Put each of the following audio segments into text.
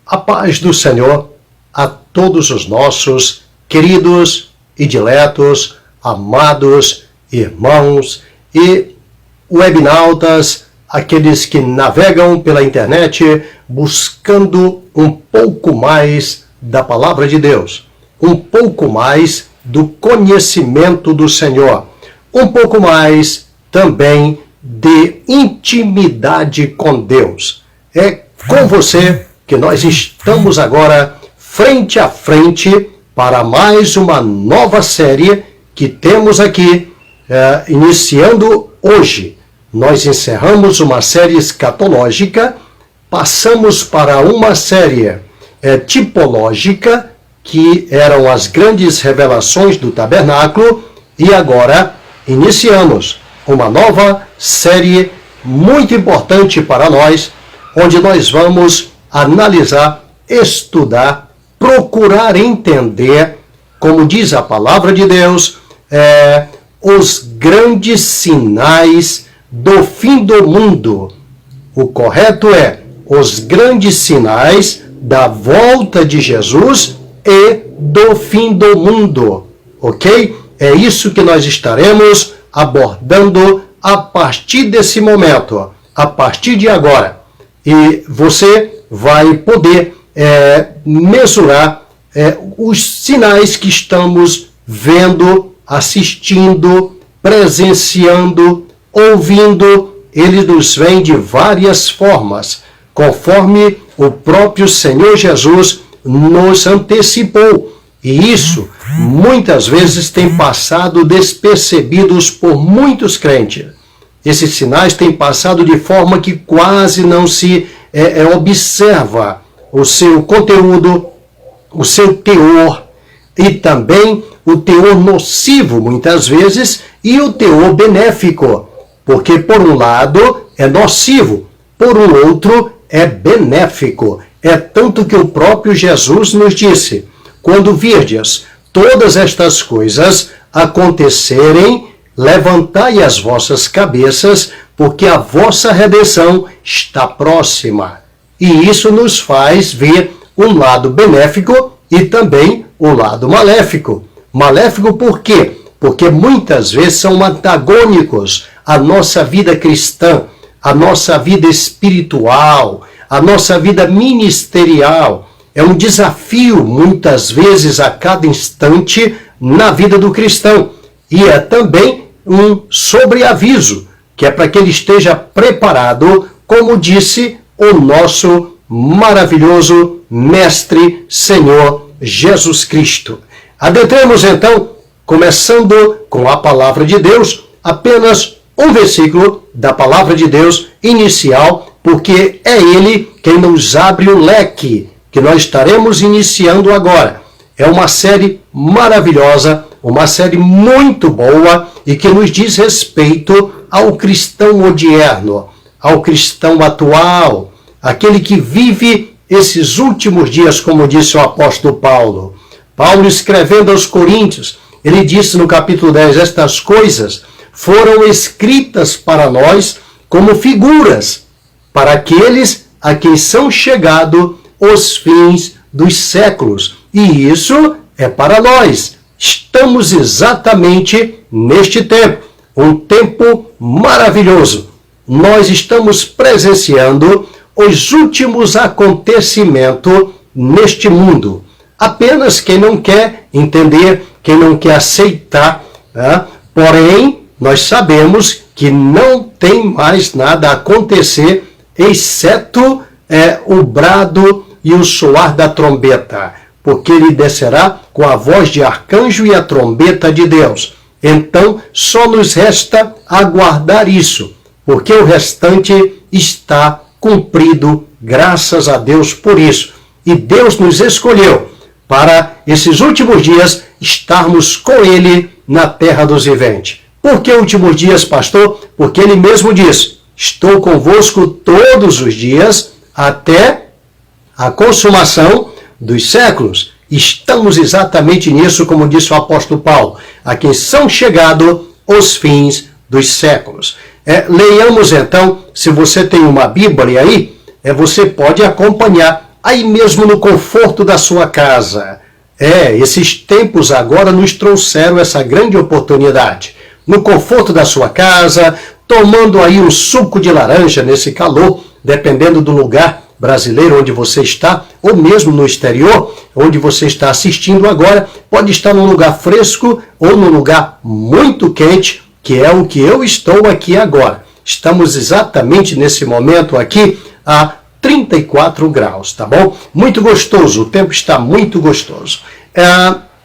A paz do Senhor a todos os nossos queridos e diletos, amados irmãos e webnautas, aqueles que navegam pela internet buscando um pouco mais da palavra de Deus, um pouco mais do conhecimento do Senhor, um pouco mais também de intimidade com Deus. É com você que nós estamos agora frente a frente para mais uma nova série que temos aqui, iniciando hoje. Nós encerramos uma série escatológica, passamos para uma série tipológica, que eram as grandes revelações do tabernáculo, e agora iniciamos uma nova série muito importante para nós, onde nós vamos analisar, estudar, procurar entender, como diz a palavra de Deus, os grandes sinais do fim do mundo. O correto é os grandes sinais da volta de Jesus e do fim do mundo, ok? É isso que nós estaremos abordando a partir desse momento, a partir de agora. E você vai poder mensurar os sinais que estamos vendo, assistindo, presenciando, ouvindo. Eles nos vêm de várias formas, conforme o próprio Senhor Jesus nos antecipou. E isso, muitas vezes, tem passado despercebidos por muitos crentes. Esses sinais têm passado de forma que quase não se observa o seu conteúdo, o seu teor, e também o teor nocivo, muitas vezes, e o teor benéfico. Porque, por um lado, é nocivo, por um outro, é benéfico. É tanto que o próprio Jesus nos disse: quando virdes todas estas coisas acontecerem, levantai as vossas cabeças, porque a vossa redenção está próxima. E isso nos faz ver um lado benéfico e também o lado maléfico. Maléfico por quê? Porque muitas vezes são antagônicos à nossa vida cristã, à nossa vida espiritual, à nossa vida ministerial. É um desafio, muitas vezes, a cada instante na vida do cristão. E é também um sobreaviso, que é para que ele esteja preparado, como disse o nosso maravilhoso Mestre Senhor Jesus Cristo. Adentremos então, começando com a palavra de Deus, apenas um versículo da palavra de Deus inicial, porque é ele quem nos abre o leque que nós estaremos iniciando agora. É uma série maravilhosa, uma série muito boa e que nos diz respeito ao cristão odierno, ao cristão atual, aquele que vive esses últimos dias, como disse o apóstolo Paulo. Paulo, escrevendo aos Coríntios, ele disse no capítulo 10, estas coisas foram escritas para nós como figuras, para aqueles a quem são chegados os fins dos séculos. E isso é para nós. Estamos exatamente neste tempo, um tempo maravilhoso. Nós estamos presenciando os últimos acontecimentos neste mundo. Apenas quem não quer entender, quem não quer aceitar, porém, nós sabemos que não tem mais nada a acontecer, exceto o brado e o soar da trombeta, porque ele descerá com a voz de arcanjo e a trombeta de Deus. Então, só nos resta aguardar isso, porque o restante está cumprido, graças a Deus por isso. E Deus nos escolheu para esses últimos dias estarmos com Ele na terra dos viventes. Por que últimos dias, pastor? Porque Ele mesmo diz: estou convosco todos os dias até a consumação dos séculos. Estamos exatamente nisso, como disse o apóstolo Paulo, a quem são chegados os fins dos séculos. Leiamos então, se você tem uma Bíblia aí, você pode acompanhar aí mesmo no conforto da sua casa. Esses tempos agora nos trouxeram essa grande oportunidade. No conforto da sua casa, tomando aí um suco de laranja nesse calor, dependendo do lugar brasileiro onde você está, ou mesmo no exterior, onde você está assistindo agora, pode estar num lugar fresco ou num lugar muito quente, que é o que eu estou aqui agora. Estamos exatamente nesse momento aqui a 34 graus, tá bom? Muito gostoso, o tempo está muito gostoso.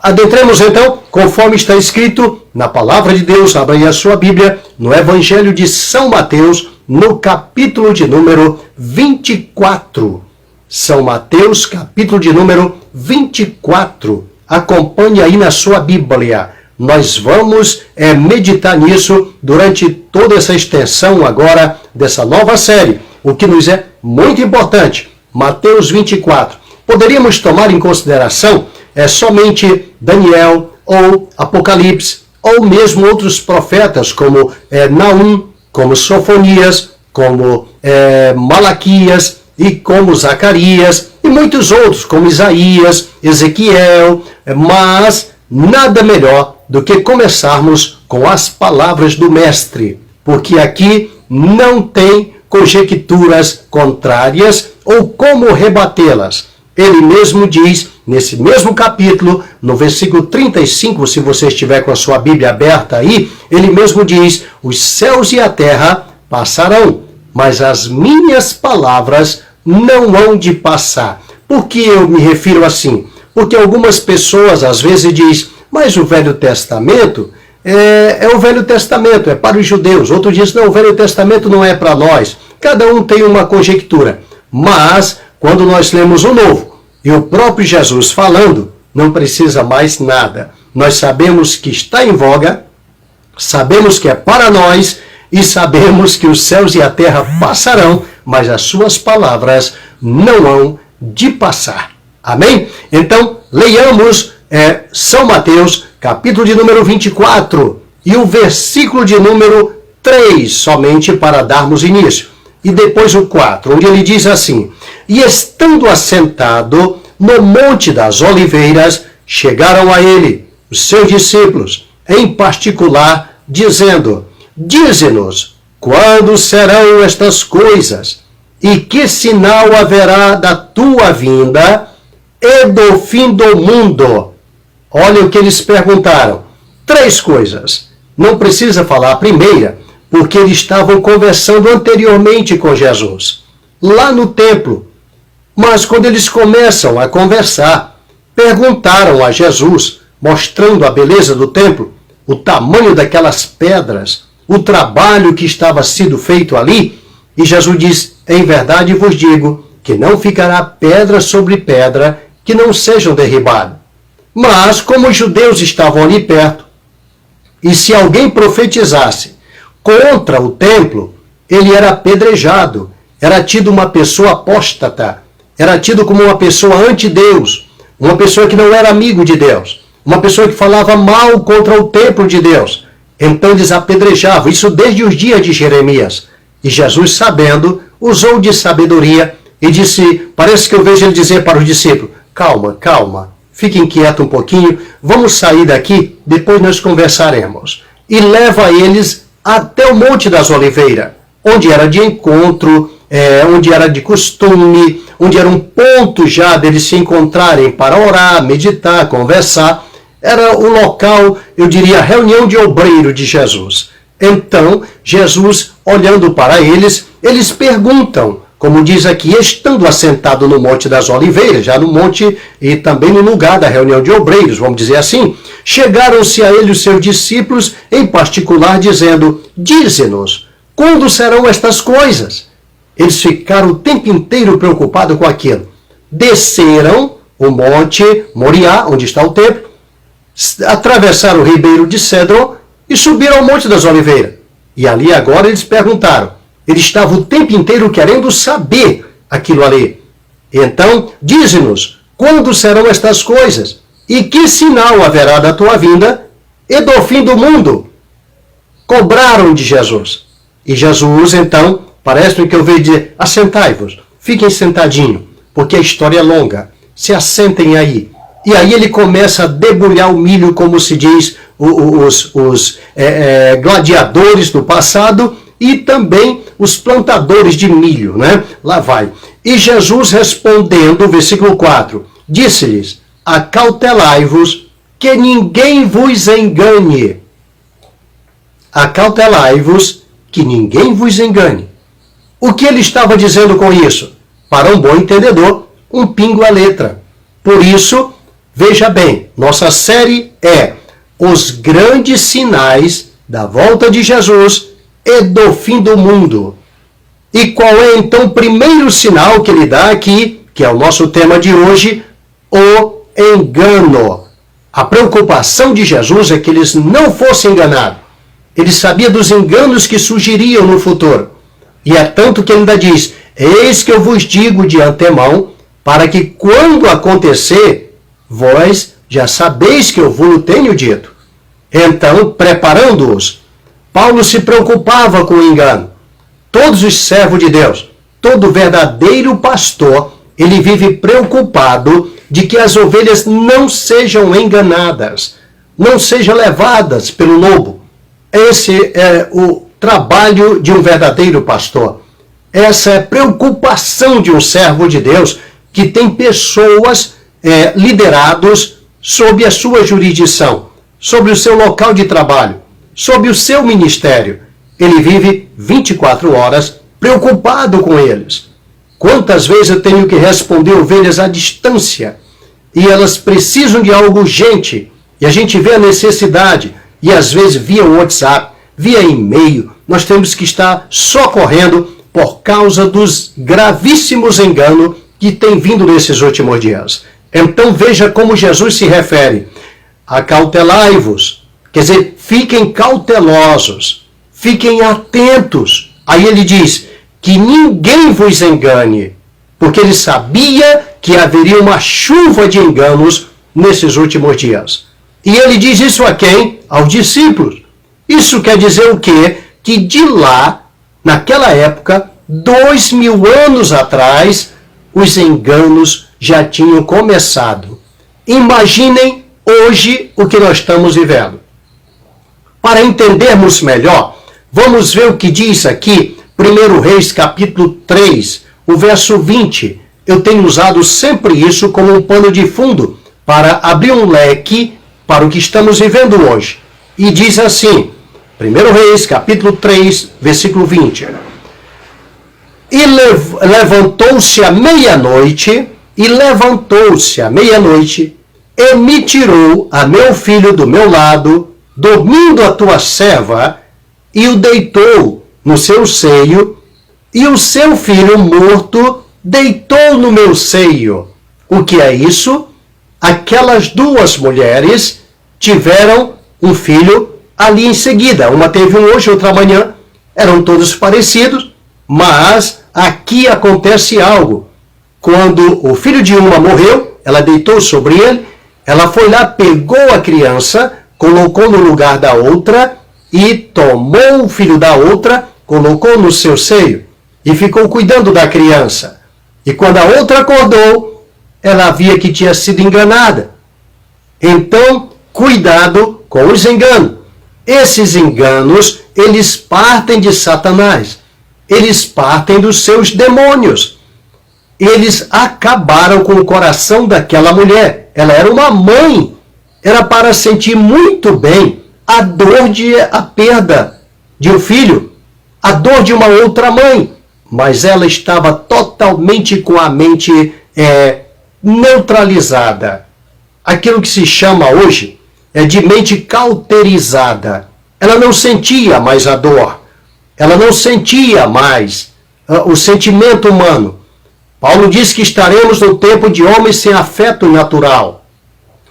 Adentremos então, conforme está escrito na Palavra de Deus, abra aí a sua Bíblia, no Evangelho de São Mateus, no capítulo de número 24. São Mateus, capítulo de número 24. Acompanhe aí na sua Bíblia. Nós vamos meditar nisso durante toda essa extensão agora dessa nova série, o que nos é muito importante. Mateus 24. Poderíamos tomar em consideração somente Daniel ou Apocalipse, ou mesmo outros profetas como Naum, como Sofonias, como Malaquias e como Zacarias, e muitos outros como Isaías, Ezequiel, mas nada melhor do que começarmos com as palavras do Mestre, porque aqui não tem conjecturas contrárias ou como rebatê-las. Ele mesmo diz, nesse mesmo capítulo, no versículo 35, se você estiver com a sua Bíblia aberta aí, ele mesmo diz, os céus e a terra passarão, mas as minhas palavras não hão de passar. Por que eu me refiro assim? Porque algumas pessoas às vezes dizem, mas o Velho Testamento é o Velho Testamento, é para os judeus. Outro diz, não, o Velho Testamento não é para nós. Cada um tem uma conjectura. Mas, quando nós lemos o Novo, e o próprio Jesus falando, não precisa mais nada. Nós sabemos que está em voga, sabemos que é para nós, e sabemos que os céus e a terra passarão, mas as suas palavras não hão de passar. Amém? Então, leiamos São Mateus, capítulo de número 24, e o versículo de número 3, somente para darmos início. E depois o 4, onde ele diz assim, e estando assentado no Monte das Oliveiras, chegaram a ele os seus discípulos, em particular, dizendo, dize-nos, quando serão estas coisas? E que sinal haverá da tua vinda e do fim do mundo? Olha o que eles perguntaram. 3 coisas. Não precisa falar a primeira, porque eles estavam conversando anteriormente com Jesus, lá no templo. Mas quando eles começam a conversar, perguntaram a Jesus, mostrando a beleza do templo, o tamanho daquelas pedras, o trabalho que estava sendo feito ali, e Jesus diz, em verdade vos digo, que não ficará pedra sobre pedra que não sejam derribadas. Mas, como os judeus estavam ali perto, e se alguém profetizasse contra o templo, ele era apedrejado, era tido uma pessoa apóstata, era tido como uma pessoa anti-Deus, uma pessoa que não era amigo de Deus, uma pessoa que falava mal contra o templo de Deus. Então eles apedrejavam, isso desde os dias de Jeremias. E Jesus, sabendo, usou de sabedoria e disse, parece que eu vejo ele dizer para os discípulos, calma, calma, fiquem quietos um pouquinho, vamos sair daqui, depois nós conversaremos. E leva eles até o Monte das Oliveiras, onde era de encontro, onde era de costume, onde era um ponto já deles se encontrarem para orar, meditar, conversar. Era o local, eu diria, reunião de obreiro de Jesus. Então, Jesus, olhando para eles, eles perguntam, como diz aqui, estando assentado no Monte das Oliveiras, já no monte e também no lugar da reunião de obreiros, vamos dizer assim, chegaram-se a ele os seus discípulos, em particular, dizendo, dize-nos, quando serão estas coisas? Eles ficaram o tempo inteiro preocupados com aquilo. Desceram o Monte Moriá, onde está o templo, atravessaram o ribeiro de Cedron e subiram ao Monte das Oliveiras. E ali agora eles perguntaram. Eles estavam o tempo inteiro querendo saber aquilo ali. Então, dize-nos, quando serão estas coisas? E que sinal haverá da tua vinda e do fim do mundo? Cobraram de Jesus. E Jesus, então, parece que eu vejo dizer, assentai-vos, fiquem sentadinhos, porque a história é longa. Se assentem aí. E aí ele começa a debulhar o milho, como se diz, os gladiadores do passado e também os plantadores de milho, né? Lá vai. E Jesus respondendo, versículo 4, disse-lhes, acautelai-vos, que ninguém vos engane. Acautelai-vos, que ninguém vos engane. O que ele estava dizendo com isso? Para um bom entendedor, um pingo à letra. Por isso, veja bem, nossa série é os grandes sinais da volta de Jesus e do fim do mundo. E qual é então o primeiro sinal que ele dá aqui, que é o nosso tema de hoje? O engano. A preocupação de Jesus é que eles não fossem enganados. Ele sabia dos enganos que surgiriam no futuro. E é tanto que ele ainda diz, eis que eu vos digo de antemão, para que quando acontecer, vós já sabeis que eu vos tenho dito. Então, preparando-os, Paulo se preocupava com o engano. Todos os servos de Deus, todo verdadeiro pastor, ele vive preocupado de que as ovelhas não sejam enganadas, não sejam levadas pelo lobo. Esse é o trabalho de um verdadeiro pastor. Essa é a preocupação de um servo de Deus que tem pessoas liderados sob a sua jurisdição, sobre o seu local de trabalho, sob o seu ministério. Ele vive 24 horas preocupado com eles. Quantas vezes eu tenho que responder ovelhas à distância e elas precisam de algo urgente e a gente vê a necessidade e às vezes via WhatsApp, via e-mail, nós temos que estar socorrendo por causa dos gravíssimos enganos que têm vindo nesses últimos dias. Então veja como Jesus se refere. Acautelai-vos, quer dizer, fiquem cautelosos, fiquem atentos. Aí ele diz que ninguém vos engane, porque ele sabia que haveria uma chuva de enganos nesses últimos dias. E ele diz isso a quem? Aos discípulos. Isso quer dizer o quê? Que de lá, naquela época, 2000 anos atrás, os enganos já tinham começado. Imaginem hoje o que nós estamos vivendo. Para entendermos melhor, vamos ver o que diz aqui, 1 Reis capítulo 3, o verso 20. Eu tenho usado sempre isso como um pano de fundo para abrir um leque para o que estamos vivendo hoje. E diz assim, 1 Reis capítulo 3, versículo 20. E levantou-se à meia-noite, e me tirou a meu filho do meu lado, dormindo a tua serva, e o deitou no seu seio, e o seu filho morto deitou no meu seio. O que é isso? Aquelas duas mulheres tiveram um filho ali em seguida. Uma teve um hoje, outra amanhã. Eram todos parecidos, mas aqui acontece algo. Quando o filho de uma morreu, ela deitou sobre ele, ela foi lá, pegou a criança, colocou no lugar da outra e tomou o filho da outra, colocou no seu seio e ficou cuidando da criança. E quando a outra acordou, ela via que tinha sido enganada. Então, cuidado com os enganos. Esses enganos, eles partem de Satanás. Eles partem dos seus demônios. Eles acabaram com o coração daquela mulher. Ela era uma mãe. Era para sentir muito bem a dor a perda de um filho, a dor de uma outra mãe. Mas ela estava totalmente com a mente neutralizada. Aquilo que se chama hoje de mente cauterizada. Ela não sentia mais a dor. Ela não sentia mais o sentimento humano. Paulo diz que estaremos no tempo de homens sem afeto natural.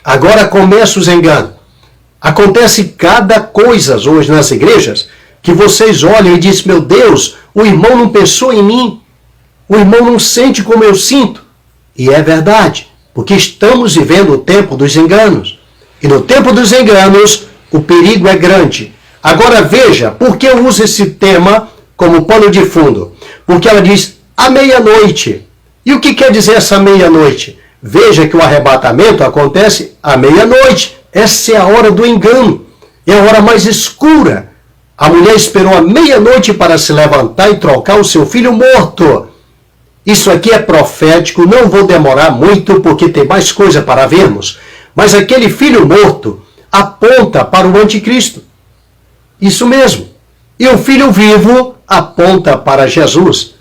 Agora começa os enganos. Acontece cada coisa hoje nas igrejas que vocês olham e dizem, meu Deus, o irmão não pensou em mim. O irmão não sente como eu sinto. E é verdade, porque estamos vivendo o tempo dos enganos. E no tempo dos enganos, o perigo é grande. Agora veja, por que eu uso esse tema como pano de fundo? Porque ela diz, à meia-noite. E o que quer dizer essa meia-noite? Veja que o arrebatamento acontece à meia-noite. Essa é a hora do engano. É a hora mais escura. A mulher esperou a meia-noite para se levantar e trocar o seu filho morto. Isso aqui é profético, não vou demorar muito porque tem mais coisa para vermos. Mas aquele filho morto aponta para o anticristo. Isso mesmo. E o filho vivo aponta para Jesus.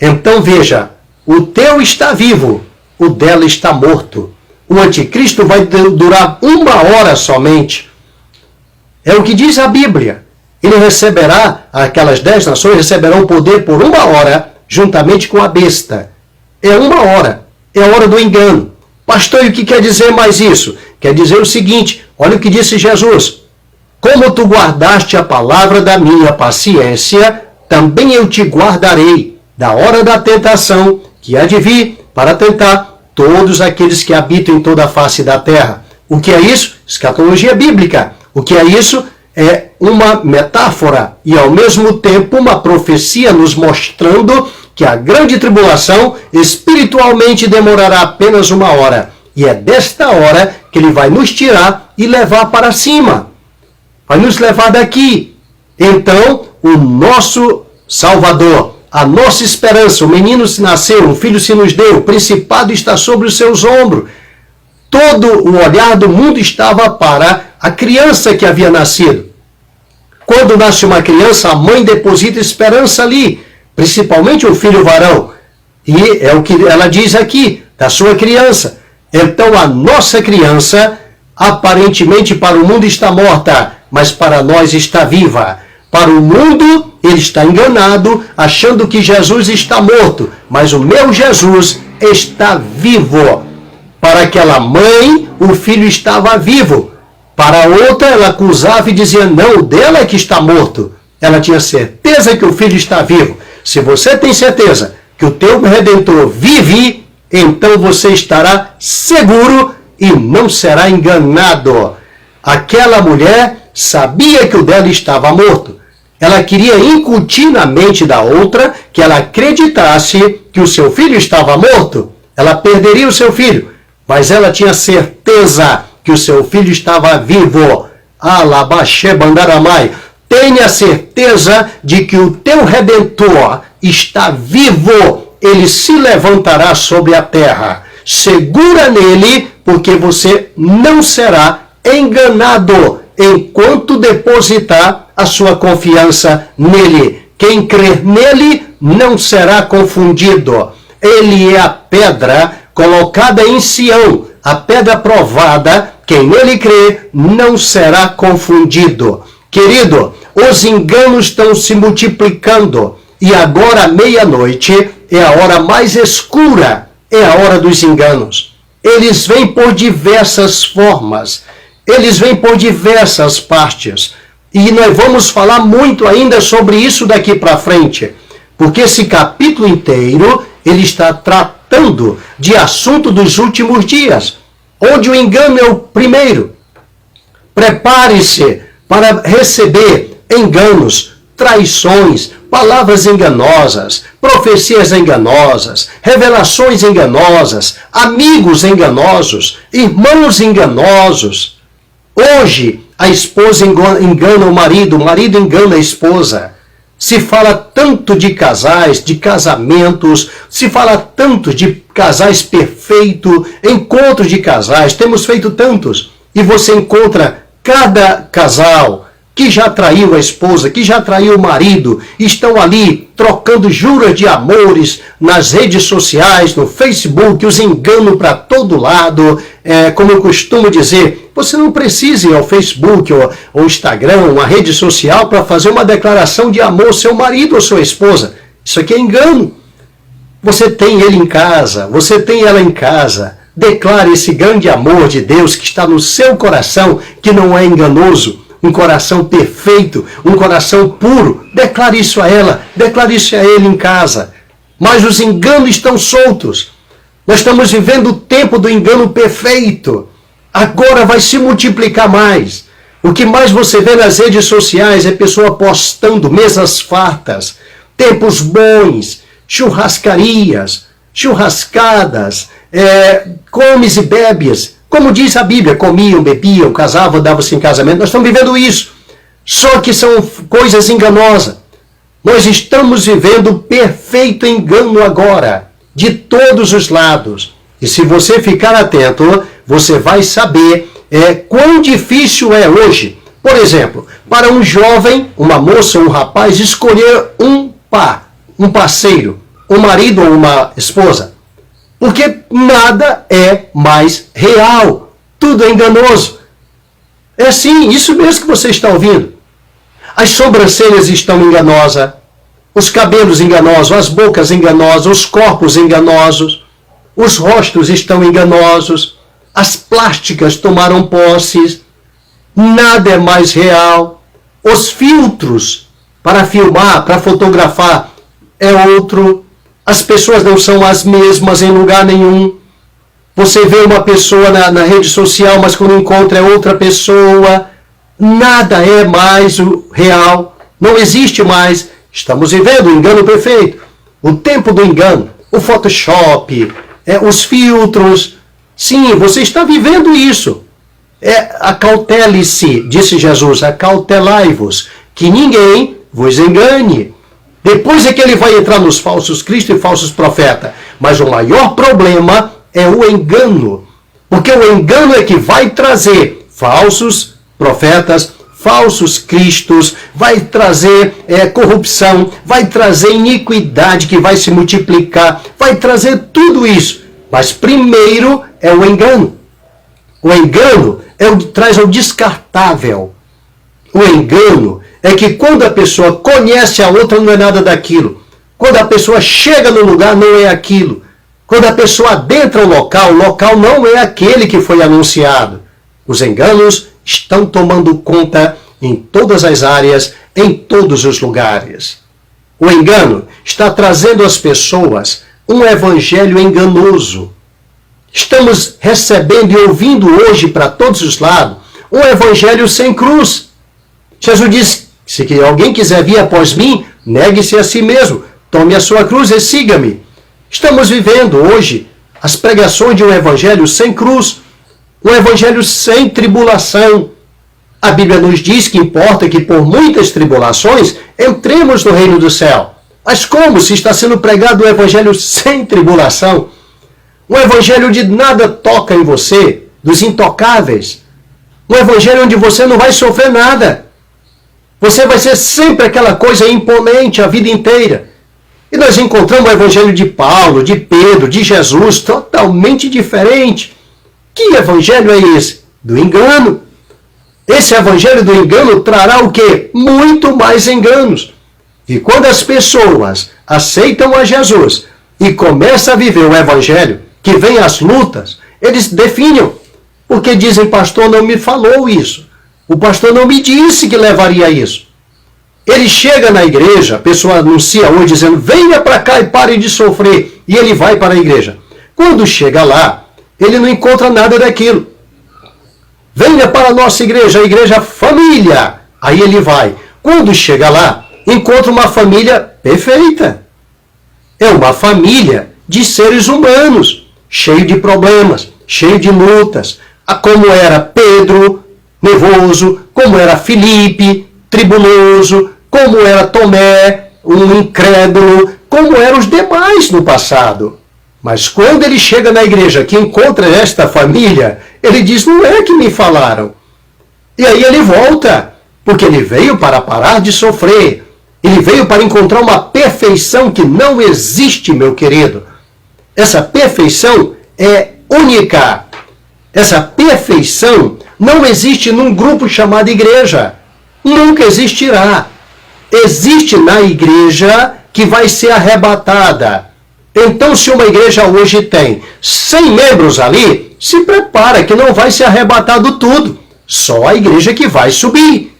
Então veja, o teu está vivo, o dela está morto. O anticristo vai durar 1 hora somente. É o que diz a Bíblia. Ele receberá, aquelas 10 nações receberão poder por 1 hora, juntamente com a besta. É 1 hora. É a hora do engano. Pastor, e o que quer dizer mais isso? Quer dizer o seguinte, olha o que disse Jesus. Como tu guardaste a palavra da minha paciência, também eu te guardarei da hora da tentação, que há de vir para tentar todos aqueles que habitam em toda a face da terra. O que é isso? Escatologia bíblica. O que é isso? É uma metáfora e, ao mesmo tempo, uma profecia nos mostrando que a grande tribulação espiritualmente demorará apenas 1 hora. E é desta hora que ele vai nos tirar e levar para cima. Vai nos levar daqui. Então, o nosso Salvador, a nossa esperança, o menino se nasceu, um filho se nos deu, o principado está sobre os seus ombros. Todo o olhar do mundo estava para a criança que havia nascido. Quando nasce uma criança, a mãe deposita esperança ali, principalmente o filho varão. E é o que ela diz aqui, da sua criança. Então a nossa criança, aparentemente para o mundo está morta, mas para nós está viva. Para o mundo, ele está enganado, achando que Jesus está morto, mas o meu Jesus está vivo. Para aquela mãe, o filho estava vivo. Para a outra, ela acusava e dizia, não, o dela é que está morto. Ela tinha certeza que o filho está vivo. Se você tem certeza que o teu Redentor vive, então você estará seguro e não será enganado. Aquela mulher sabia que o dela estava morto. Ela queria incutir na mente da outra que ela acreditasse que o seu filho estava morto. Ela perderia o seu filho, mas ela tinha certeza que o seu filho estava vivo. Alabaxé bandaramai. Tenha certeza de que o teu Redentor está vivo. Ele se levantará sobre a terra. Segura nele, porque você não será enganado enquanto depositar a sua confiança nele. Quem crer nele não será confundido. Ele é a pedra colocada em Sião, a pedra provada. Quem nele crê não será confundido. Querido, os enganos estão se multiplicando e agora à meia-noite é a hora mais escura, é a hora dos enganos. Eles vêm por diversas formas, eles vêm por diversas partes. E nós vamos falar muito ainda sobre isso daqui para frente, porque esse capítulo inteiro ele está tratando de assunto dos últimos dias, onde o engano é o primeiro. Prepare-se para receber enganos, traições, palavras enganosas, profecias enganosas, revelações enganosas, amigos enganosos, irmãos enganosos. Hoje, a esposa engana o marido engana a esposa. Se fala tanto de casais, de casamentos, se fala tanto de casais perfeitos, encontros de casais, temos feito tantos. E você encontra cada casal que já traiu a esposa, que já traiu o marido, estão ali trocando juras de amores nas redes sociais, no Facebook, os enganam para todo lado. Como eu costumo dizer, você não precisa ir ao Facebook ou Instagram, uma rede social, para fazer uma declaração de amor ao seu marido ou sua esposa. Isso aqui é engano. Você tem ele em casa, você tem ela em casa. Declare esse grande amor de Deus que está no seu coração, que não é enganoso. Um coração perfeito, um coração puro. Declare isso a ela, declare isso a ele em casa. Mas os enganos estão soltos. Nós estamos vivendo o tempo do engano perfeito. Agora vai se multiplicar mais. O que mais você vê nas redes sociais é pessoa postando mesas fartas, tempos bons, churrascarias, churrascadas, comes e bebes. Como diz a Bíblia, comiam, bebiam, casavam, davam-se em casamento. Nós estamos vivendo isso. Só que são coisas enganosas. Nós estamos vivendo perfeito engano agora, de todos os lados. E se você ficar atento, você vai saber quão difícil é hoje. Por exemplo, para um jovem, uma moça, um rapaz, escolher um parceiro, um marido ou uma esposa. Porque nada é mais real. Tudo é enganoso. É assim, isso mesmo que você está ouvindo. As sobrancelhas estão enganosas, os cabelos enganosos, as bocas enganosas, os corpos enganosos, os rostos estão enganosos, as plásticas tomaram posse, nada é mais real. Os filtros para filmar, para fotografar, é outro. As pessoas não são as mesmas em lugar nenhum. Você vê uma pessoa na rede social, mas quando encontra é outra pessoa. Nada é mais o real. Não existe mais. Estamos vivendo o engano perfeito. O tempo do engano. O Photoshop. Os filtros. Sim, você está vivendo isso. Acautele-se, disse Jesus. Acautelai-vos, que ninguém vos engane. Depois é que ele vai entrar nos falsos cristos e falsos profetas. Mas o maior problema é o engano. Porque o engano é que vai trazer falsos profetas, falsos cristos, vai trazer corrupção, vai trazer iniquidade que vai se multiplicar, vai trazer tudo isso. Mas primeiro é o engano. O engano traz o descartável. O engano é que quando a pessoa conhece a outra, não é nada daquilo. Quando a pessoa chega no lugar, não é aquilo. Quando a pessoa adentra o local não é aquele que foi anunciado. Os enganos estão tomando conta em todas as áreas, em todos os lugares. O engano está trazendo às pessoas um evangelho enganoso. Estamos recebendo e ouvindo hoje para todos os lados um evangelho sem cruz. Jesus disse: se alguém quiser vir após mim, negue-se a si mesmo, tome a sua cruz e siga-me. Estamos vivendo hoje as pregações de um evangelho sem cruz, um evangelho sem tribulação. A Bíblia nos diz que importa que por muitas tribulações entremos no reino do céu. Mas como se está sendo pregado um evangelho sem tribulação? Um evangelho onde nada toca em você, dos intocáveis. Um evangelho onde você não vai sofrer nada. Você vai ser sempre aquela coisa imponente a vida inteira. E nós encontramos o evangelho de Paulo, de Pedro, de Jesus, totalmente diferente. Que evangelho é esse? Do engano. Esse evangelho do engano trará o quê? Muito mais enganos. E quando as pessoas aceitam a Jesus e começam a viver o evangelho, que vem as lutas, eles definem. Porque dizem: pastor não me falou isso. O pastor não me disse que levaria isso. Ele chega na igreja, a pessoa anuncia hoje dizendo: venha para cá e pare de sofrer. E ele vai para a igreja. Quando chega lá, ele não encontra nada daquilo. Venha para a nossa igreja, a igreja família. Aí ele vai. Quando chega lá, encontra uma família perfeita. É uma família de seres humanos, cheio de problemas, cheio de lutas. Como era Pedro, nervoso, como era Filipe, tribuloso, como era Tomé, um incrédulo, como eram os demais no passado. Mas quando ele chega na igreja, que encontra esta família, ele diz: não é que me falaram. E aí ele volta, porque ele veio para parar de sofrer. Ele veio para encontrar uma perfeição que não existe, meu querido. Essa perfeição é única. Essa perfeição não existe num grupo chamado igreja. Nunca existirá. Existe na igreja que vai ser arrebatada. Então, se uma igreja hoje tem 100 membros ali, se prepara que não vai ser arrebatado tudo. Só a igreja que vai subir.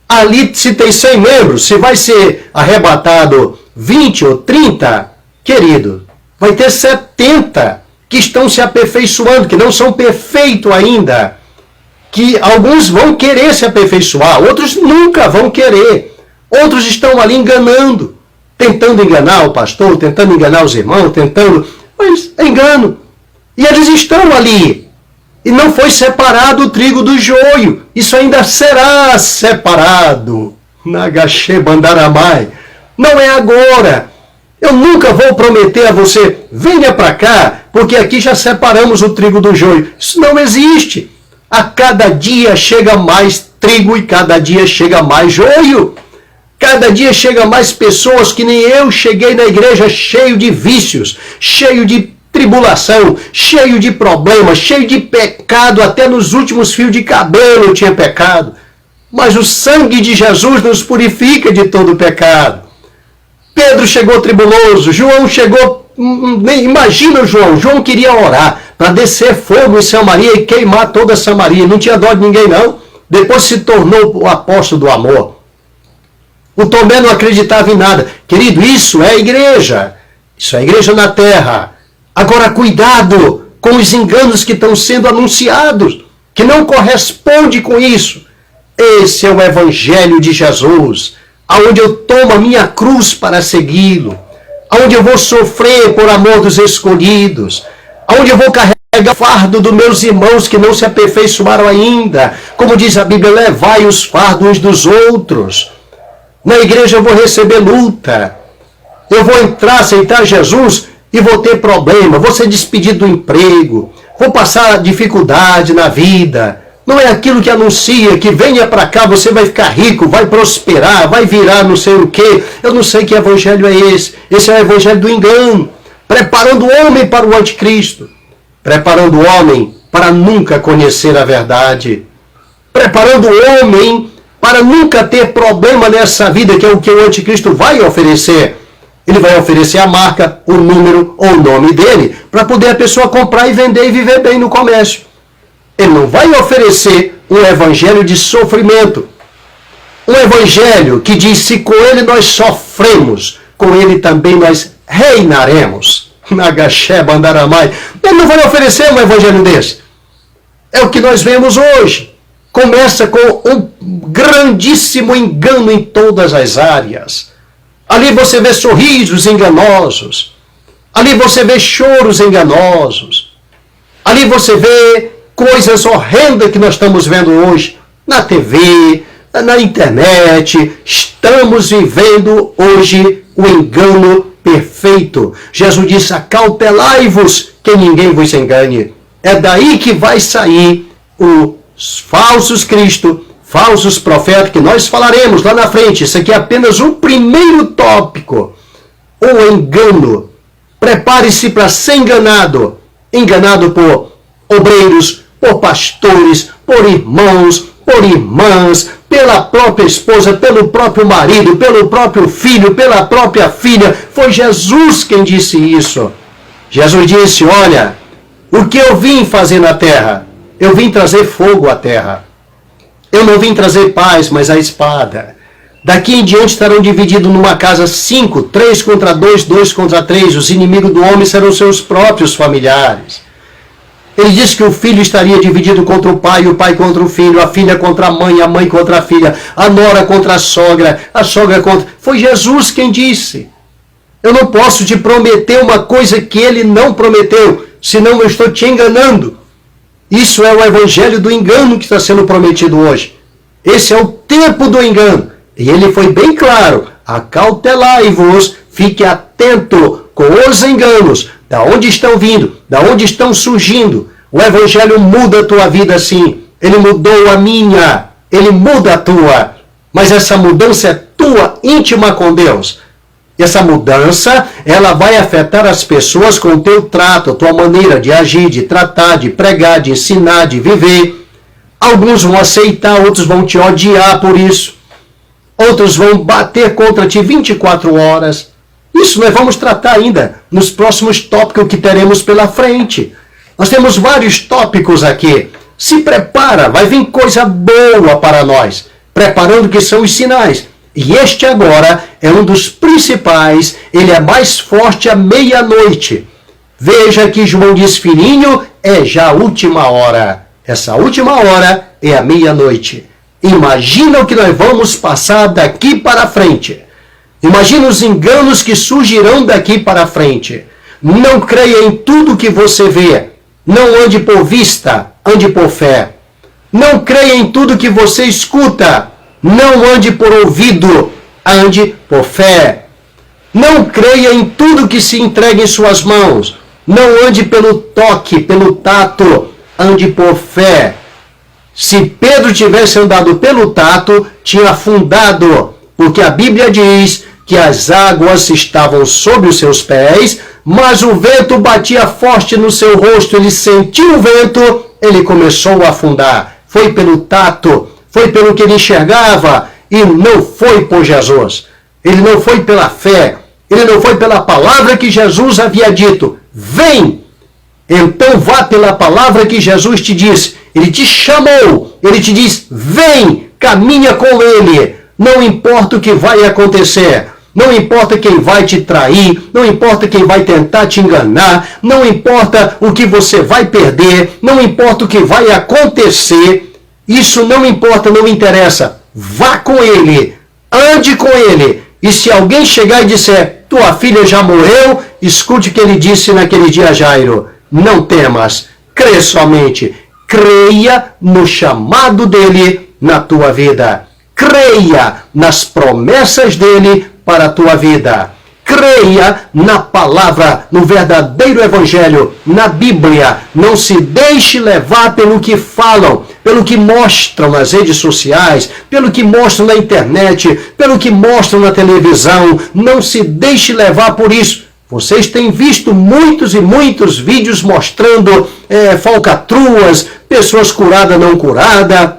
Ali, se tem 100 membros, se vai ser arrebatado 20 ou 30, querido, vai ter 70 que estão se aperfeiçoando, que não são perfeitos ainda. Que alguns vão querer se aperfeiçoar, outros nunca vão querer. Outros estão ali enganando. tentando enganar o pastor, tentando enganar os irmãos, mas é engano. E eles estão ali. E não foi separado o trigo do joio. Isso ainda será separado. Nagaxê Bandaramai. Não é agora. Eu nunca vou prometer a você, venha para cá, porque aqui já separamos o trigo do joio. Isso não existe. A cada dia chega mais trigo e cada dia chega mais joio. Cada dia chega mais pessoas que nem eu cheguei na igreja cheio de vícios, cheio de tribulação, cheio de problemas, cheio de pecado, até nos últimos fios de cabelo eu tinha pecado. Mas o sangue de Jesus nos purifica de todo pecado. Pedro chegou tribuloso, João chegou, imagina o João, João queria orar para descer fogo em Samaria e queimar toda Samaria, não tinha dó de ninguém não, depois se tornou o apóstolo do amor. O Tomé não acreditava em nada. Querido, isso é igreja na terra. Agora cuidado com os enganos que estão sendo anunciados, que não corresponde com isso. Esse é o evangelho de Jesus, aonde eu tomo a minha cruz para segui-lo, aonde eu vou sofrer por amor dos escolhidos, aonde eu vou carregar o fardo dos meus irmãos que não se aperfeiçoaram ainda. Como diz a Bíblia, levai os fardos dos outros. Na igreja eu vou receber luta. Eu vou entrar, aceitar Jesus e vou ter problema, vou ser despedido do emprego, vou passar dificuldade na vida. Não é aquilo que anuncia que venha para cá, você vai ficar rico, vai prosperar, vai virar não sei o quê. Eu não sei que evangelho é esse. Esse é o evangelho do engano. Preparando o homem para o anticristo. Preparando o homem para nunca conhecer a verdade. Preparando o homem para nunca ter problema nessa vida, que é o que o anticristo vai oferecer. Ele vai oferecer a marca, o número ou o nome dele, para poder a pessoa comprar e vender e viver bem no comércio. Ele não vai oferecer um evangelho de sofrimento. Um evangelho que diz, se com ele nós sofremos, com ele também nós reinaremos. Nagaxé Bandaramai. Ele não vai oferecer um evangelho desse. É o que nós vemos hoje. Começa com um grandíssimo engano em todas as áreas. Ali você vê sorrisos enganosos. Ali você vê choros enganosos. Ali você vê coisas horrendas que nós estamos vendo hoje na TV, na internet. Estamos vivendo hoje o engano perfeito. Jesus disse, acautelai-vos que ninguém vos engane. É daí que vai sair os falsos Cristo, falsos profetas, que nós falaremos lá na frente. Isso aqui é apenas um primeiro tópico. O engano. Prepare-se para ser enganado. Enganado por obreiros, por pastores, por irmãos, por irmãs, pela própria esposa, pelo próprio marido, pelo próprio filho, pela própria filha. Foi Jesus quem disse isso. Jesus disse, olha, o que eu vim fazer na terra? Eu vim trazer fogo à terra. Eu não vim trazer paz, mas a espada. Daqui em diante estarão divididos numa casa 5, 3 contra 2, 2 contra 3. Os inimigos do homem serão seus próprios familiares. Ele disse que o filho estaria dividido contra o pai contra o filho, a filha contra a mãe contra a filha, a nora contra a sogra contra... Foi Jesus quem disse. Eu não posso te prometer uma coisa que ele não prometeu, senão eu estou te enganando. Isso é o evangelho do engano que está sendo prometido hoje. Esse é o tempo do engano. E ele foi bem claro. Acautelai-vos, fique atento com os enganos. Da onde estão vindo, da onde estão surgindo. O evangelho muda a tua vida sim. Ele mudou a minha, ele muda a tua. Mas essa mudança é tua, íntima com Deus. E essa mudança, ela vai afetar as pessoas com o teu trato, a tua maneira de agir, de tratar, de pregar, de ensinar, de viver. Alguns vão aceitar, outros vão te odiar por isso. Outros vão bater contra ti 24 horas. Isso nós vamos tratar ainda nos próximos tópicos que teremos pela frente. Nós temos vários tópicos aqui. Se prepara, vai vir coisa boa para nós. Preparando que são os sinais. E este agora é um dos principais, ele é mais forte à meia-noite. Veja que João diz, filhinho, é já a última hora. Essa última hora é a meia-noite. Imagina o que nós vamos passar daqui para frente. Imagina os enganos que surgirão daqui para frente. Não creia em tudo que você vê. Não ande por vista, ande por fé. Não creia em tudo que você escuta. Não ande por ouvido, ande por fé. Não creia em tudo que se entrega em suas mãos. Não ande pelo toque, pelo tato, ande por fé. Se Pedro tivesse andado pelo tato, tinha afundado, porque a Bíblia diz que as águas estavam sob os seus pés, mas o vento batia forte no seu rosto, ele sentiu o vento, ele começou a afundar. Foi pelo tato, foi pelo que ele enxergava, e não foi por Jesus. Ele não foi pela fé, ele não foi pela palavra que Jesus havia dito. Vem! Então vá pela palavra que Jesus te disse. Ele te chamou, ele te diz, vem, caminha com ele. Não importa o que vai acontecer, não importa quem vai te trair, não importa quem vai tentar te enganar, não importa o que você vai perder, não importa o que vai acontecer, isso não importa, não interessa. Vá com ele, ande com ele. E se alguém chegar e disser, tua filha já morreu, escute o que ele disse naquele dia a Jairo. Não temas, crê somente. Creia no chamado dele na tua vida. Creia nas promessas dele para a tua vida. Creia na palavra, no verdadeiro evangelho, na Bíblia. Não se deixe levar pelo que falam, pelo que mostram nas redes sociais, pelo que mostram na internet, pelo que mostram na televisão. Não se deixe levar por isso. Vocês têm visto muitos e muitos vídeos mostrando falcatruas, pessoas curadas não curadas,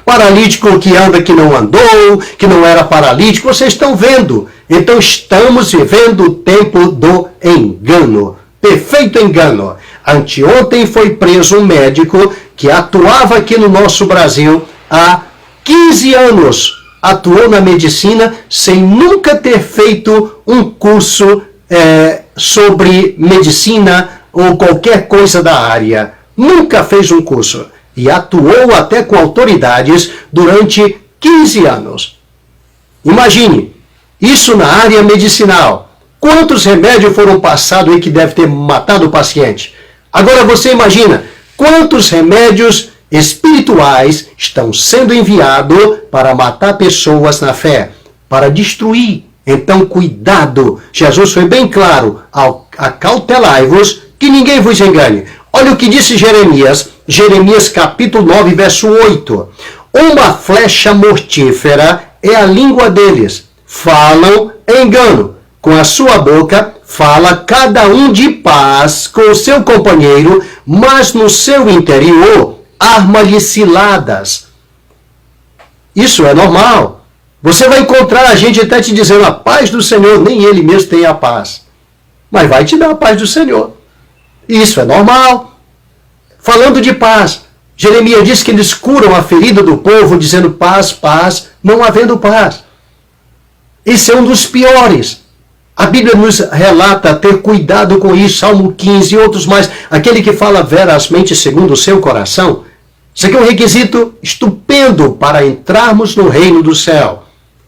paralítico que anda que não andou, que não era paralítico. Vocês estão vendo. Então estamos vivendo o tempo do engano. Perfeito engano. Anteontem foi preso um médico que atuava aqui no nosso Brasil há 15 anos. Atuou na medicina sem nunca ter feito um curso sobre medicina ou qualquer coisa da área. Nunca fez um curso. E atuou até com autoridades durante 15 anos. Imagine, isso na área medicinal. Quantos remédios foram passados aí que deve ter matado o paciente? Agora você imagina, quantos remédios espirituais estão sendo enviados para matar pessoas na fé, para destruir. Então, cuidado. Jesus foi bem claro. Acautelai-vos, que ninguém vos engane. Olha o que disse Jeremias. Jeremias capítulo 9, verso 8. Uma flecha mortífera é a língua deles. Falam engano. Com a sua boca fala cada um de paz com o seu companheiro, mas no seu interior arma-lhe ciladas. Isso é normal. Você vai encontrar a gente até te dizendo a paz do Senhor, nem ele mesmo tem a paz. Mas vai te dar a paz do Senhor. Isso é normal. Falando de paz, Jeremias diz que eles curam a ferida do povo, dizendo paz, paz, não havendo paz. Esse é um dos piores. A Bíblia nos relata ter cuidado com isso, Salmo 15 e outros mais. Aquele que fala verazmente segundo o seu coração. Isso aqui é um requisito estupendo para entrarmos no reino do céu.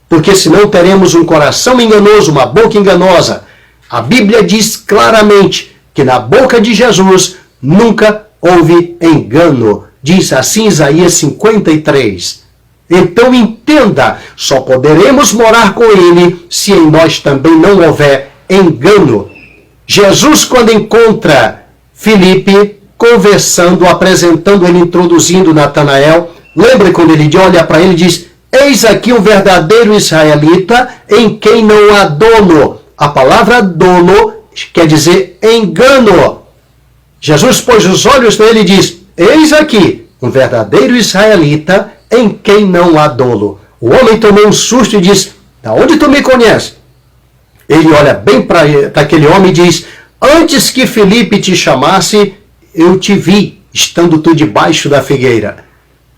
Porque senão teremos um coração enganoso, uma boca enganosa. A Bíblia diz claramente que na boca de Jesus nunca houve engano. Diz assim Isaías 53. Então entenda, só poderemos morar com ele se em nós também não houver engano. Jesus, quando encontra Filipe, conversando, apresentando ele, introduzindo Natanael, lembra quando ele olha para ele e diz, eis aqui um verdadeiro israelita em quem não há dolo. A palavra dolo quer dizer engano. Jesus pôs os olhos nele e diz, eis aqui um verdadeiro israelita em quem não há dolo. O homem tomou um susto e diz, da onde tu me conheces? Ele olha bem para aquele homem e diz, antes que Filipe te chamasse, eu te vi, estando tu debaixo da figueira.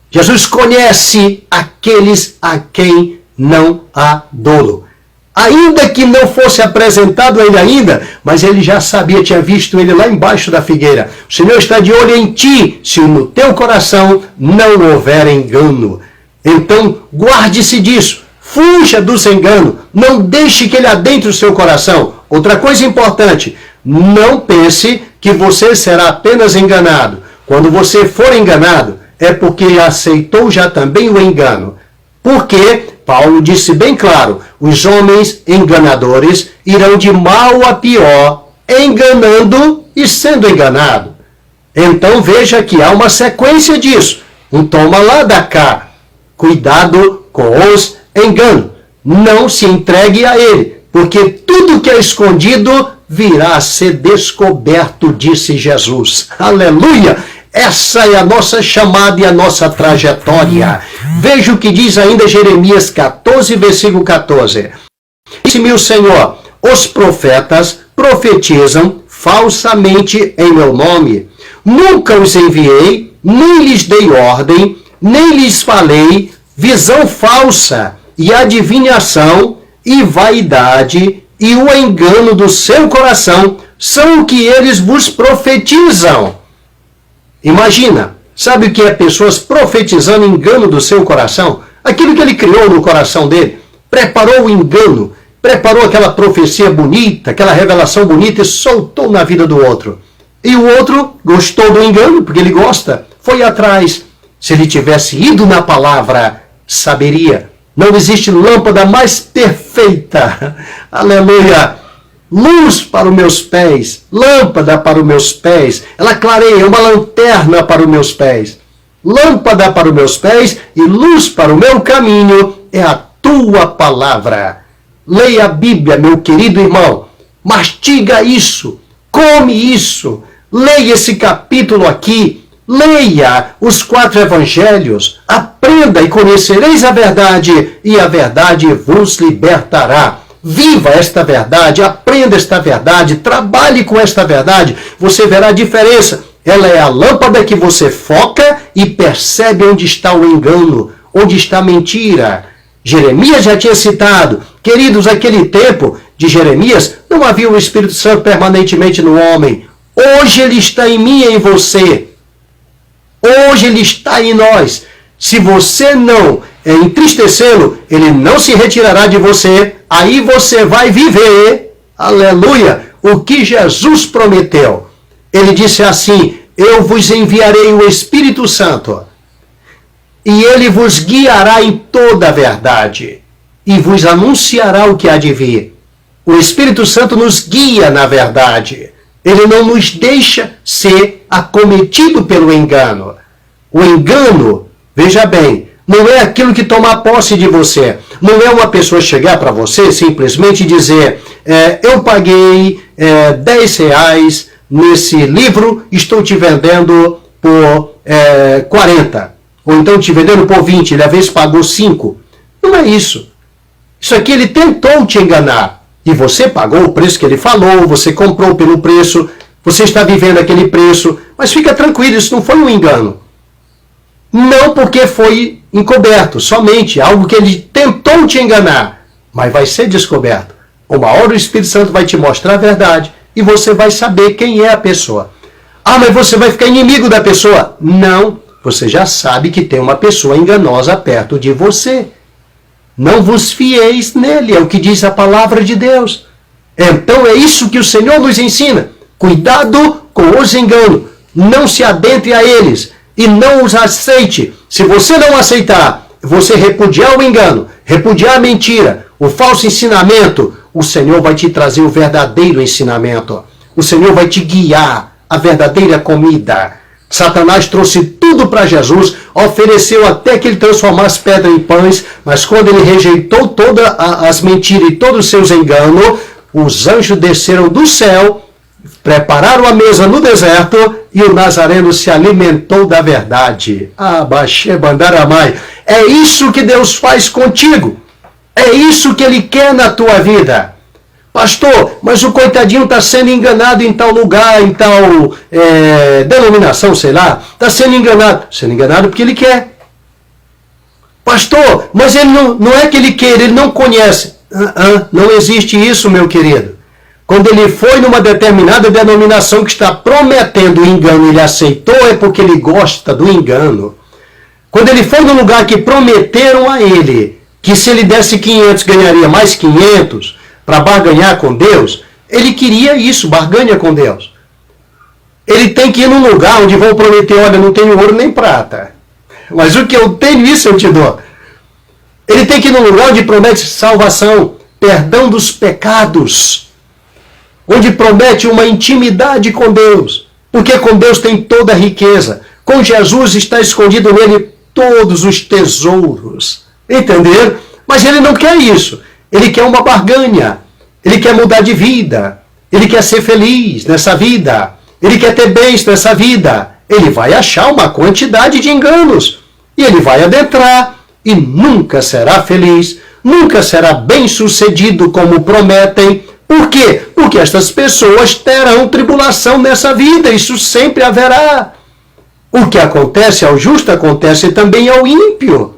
Jesus conhece aqueles a quem não há dolo. Ainda que não fosse apresentado a ele ainda, mas ele já sabia, tinha visto ele lá embaixo da figueira. O Senhor está de olho em ti, se no teu coração não houver engano. Então, guarde-se disso. Fuja dos enganos. Não deixe que ele adentre o seu coração. Outra coisa importante, não pense que você será apenas enganado. Quando você for enganado, é porque aceitou já também o engano. Porque Paulo disse bem claro, os homens enganadores irão de mal a pior, enganando e sendo enganado. Então veja que há uma sequência disso. Um toma lá da cá. Cuidado com os enganos. Não se entregue a ele, porque tudo que é escondido virá a ser descoberto, disse Jesus. Aleluia! Essa é a nossa chamada e a nossa trajetória. Veja o que diz ainda Jeremias 14, versículo 14. Disse-me o Senhor, os profetas profetizam falsamente em meu nome. Nunca os enviei, nem lhes dei ordem, nem lhes falei visão falsa e adivinhação e vaidade e o engano do seu coração são o que eles vos profetizam. Imagina, sabe o que é pessoas profetizando engano do seu coração? Aquilo que ele criou no coração dele, preparou o engano, preparou aquela profecia bonita, aquela revelação bonita e soltou na vida do outro. E o outro gostou do engano, porque ele gosta, foi atrás. Se ele tivesse ido na palavra, saberia. Não existe lâmpada mais perfeita. Aleluia. Luz para os meus pés, lâmpada para os meus pés. Ela clareia, uma lanterna para os meus pés. Lâmpada para os meus pés e luz para o meu caminho é a tua palavra. Leia a Bíblia, meu querido irmão. Mastiga isso, come isso. Leia esse capítulo aqui. Leia os 4 evangelhos. Aprenda e conhecereis a verdade, e a verdade vos libertará. Viva esta verdade, aprenda esta verdade, trabalhe com esta verdade, você verá a diferença. Ela é a lâmpada que você foca e percebe onde está o engano, onde está a mentira. Jeremias já tinha citado, queridos, naquele tempo de Jeremias, não havia o Espírito Santo permanentemente no homem. Hoje ele está em mim e em você. Hoje ele está em nós. Se você não entristecê-lo, ele não se retirará de você. Aí você vai viver, aleluia, o que Jesus prometeu. Ele disse assim, eu vos enviarei o Espírito Santo, e ele vos guiará em toda a verdade, e vos anunciará o que há de vir. O Espírito Santo nos guia na verdade. Ele não nos deixa ser acometido pelo engano. O engano, veja bem, não é aquilo que toma posse de você. Não é uma pessoa chegar para você simplesmente dizer, eu paguei R$10 nesse livro, estou te vendendo por 40. Ou então te vendendo por 20, ele às vezes pagou 5. Não é isso. Isso aqui ele tentou te enganar. E você pagou o preço que ele falou, você comprou pelo preço, você está vivendo aquele preço. Mas fica tranquilo, isso não foi um engano. Não porque foi encoberto, somente algo que ele tentou te enganar, mas vai ser descoberto. Uma hora o Espírito Santo vai te mostrar a verdade e você vai saber quem é a pessoa. Ah, mas você vai ficar inimigo da pessoa? Não, você já sabe que tem uma pessoa enganosa perto de você. Não vos fieis nele, é o que diz a palavra de Deus. Então é isso que o Senhor nos ensina. Cuidado com os enganos, não se adentre a eles. E não os aceite. Se você não aceitar, você repudiar o engano, repudiar a mentira, o falso ensinamento, o Senhor vai te trazer o verdadeiro ensinamento. O Senhor vai te guiar a verdadeira comida. Satanás trouxe tudo para Jesus, ofereceu até que ele transformasse pedra em pães, mas quando ele rejeitou todas as mentiras e todos os seus enganos, os anjos desceram do céu, prepararam a mesa no deserto e o Nazareno se alimentou da verdade. É isso que Deus faz contigo. É isso que Ele quer na tua vida. Pastor, mas o coitadinho está sendo enganado em tal lugar, em tal denominação, sei lá. Está sendo enganado. Sendo enganado porque ele quer. Pastor, mas ele não é que ele quer, ele não conhece. Não existe isso, meu querido. Quando ele foi numa determinada denominação que está prometendo o engano e ele aceitou, é porque ele gosta do engano. Quando ele foi no lugar que prometeram a ele, que se ele desse 500 ganharia mais 500 para barganhar com Deus, ele queria isso, barganha com Deus. Ele tem que ir num lugar onde vão prometer, olha, não tenho ouro nem prata, mas o que eu tenho, isso eu te dou. Ele tem que ir num lugar onde promete salvação, perdão dos pecados, onde promete uma intimidade com Deus, porque com Deus tem toda a riqueza. Com Jesus está escondido nele todos os tesouros. Entender? Mas ele não quer isso. Ele quer uma barganha. Ele quer mudar de vida. Ele quer ser feliz nessa vida. Ele quer ter bens nessa vida. Ele vai achar uma quantidade de enganos. E ele vai adentrar e nunca será feliz. Nunca será bem-sucedido como prometem. Por quê? Porque estas pessoas terão tribulação nessa vida. Isso sempre haverá. O que acontece ao justo acontece também ao ímpio.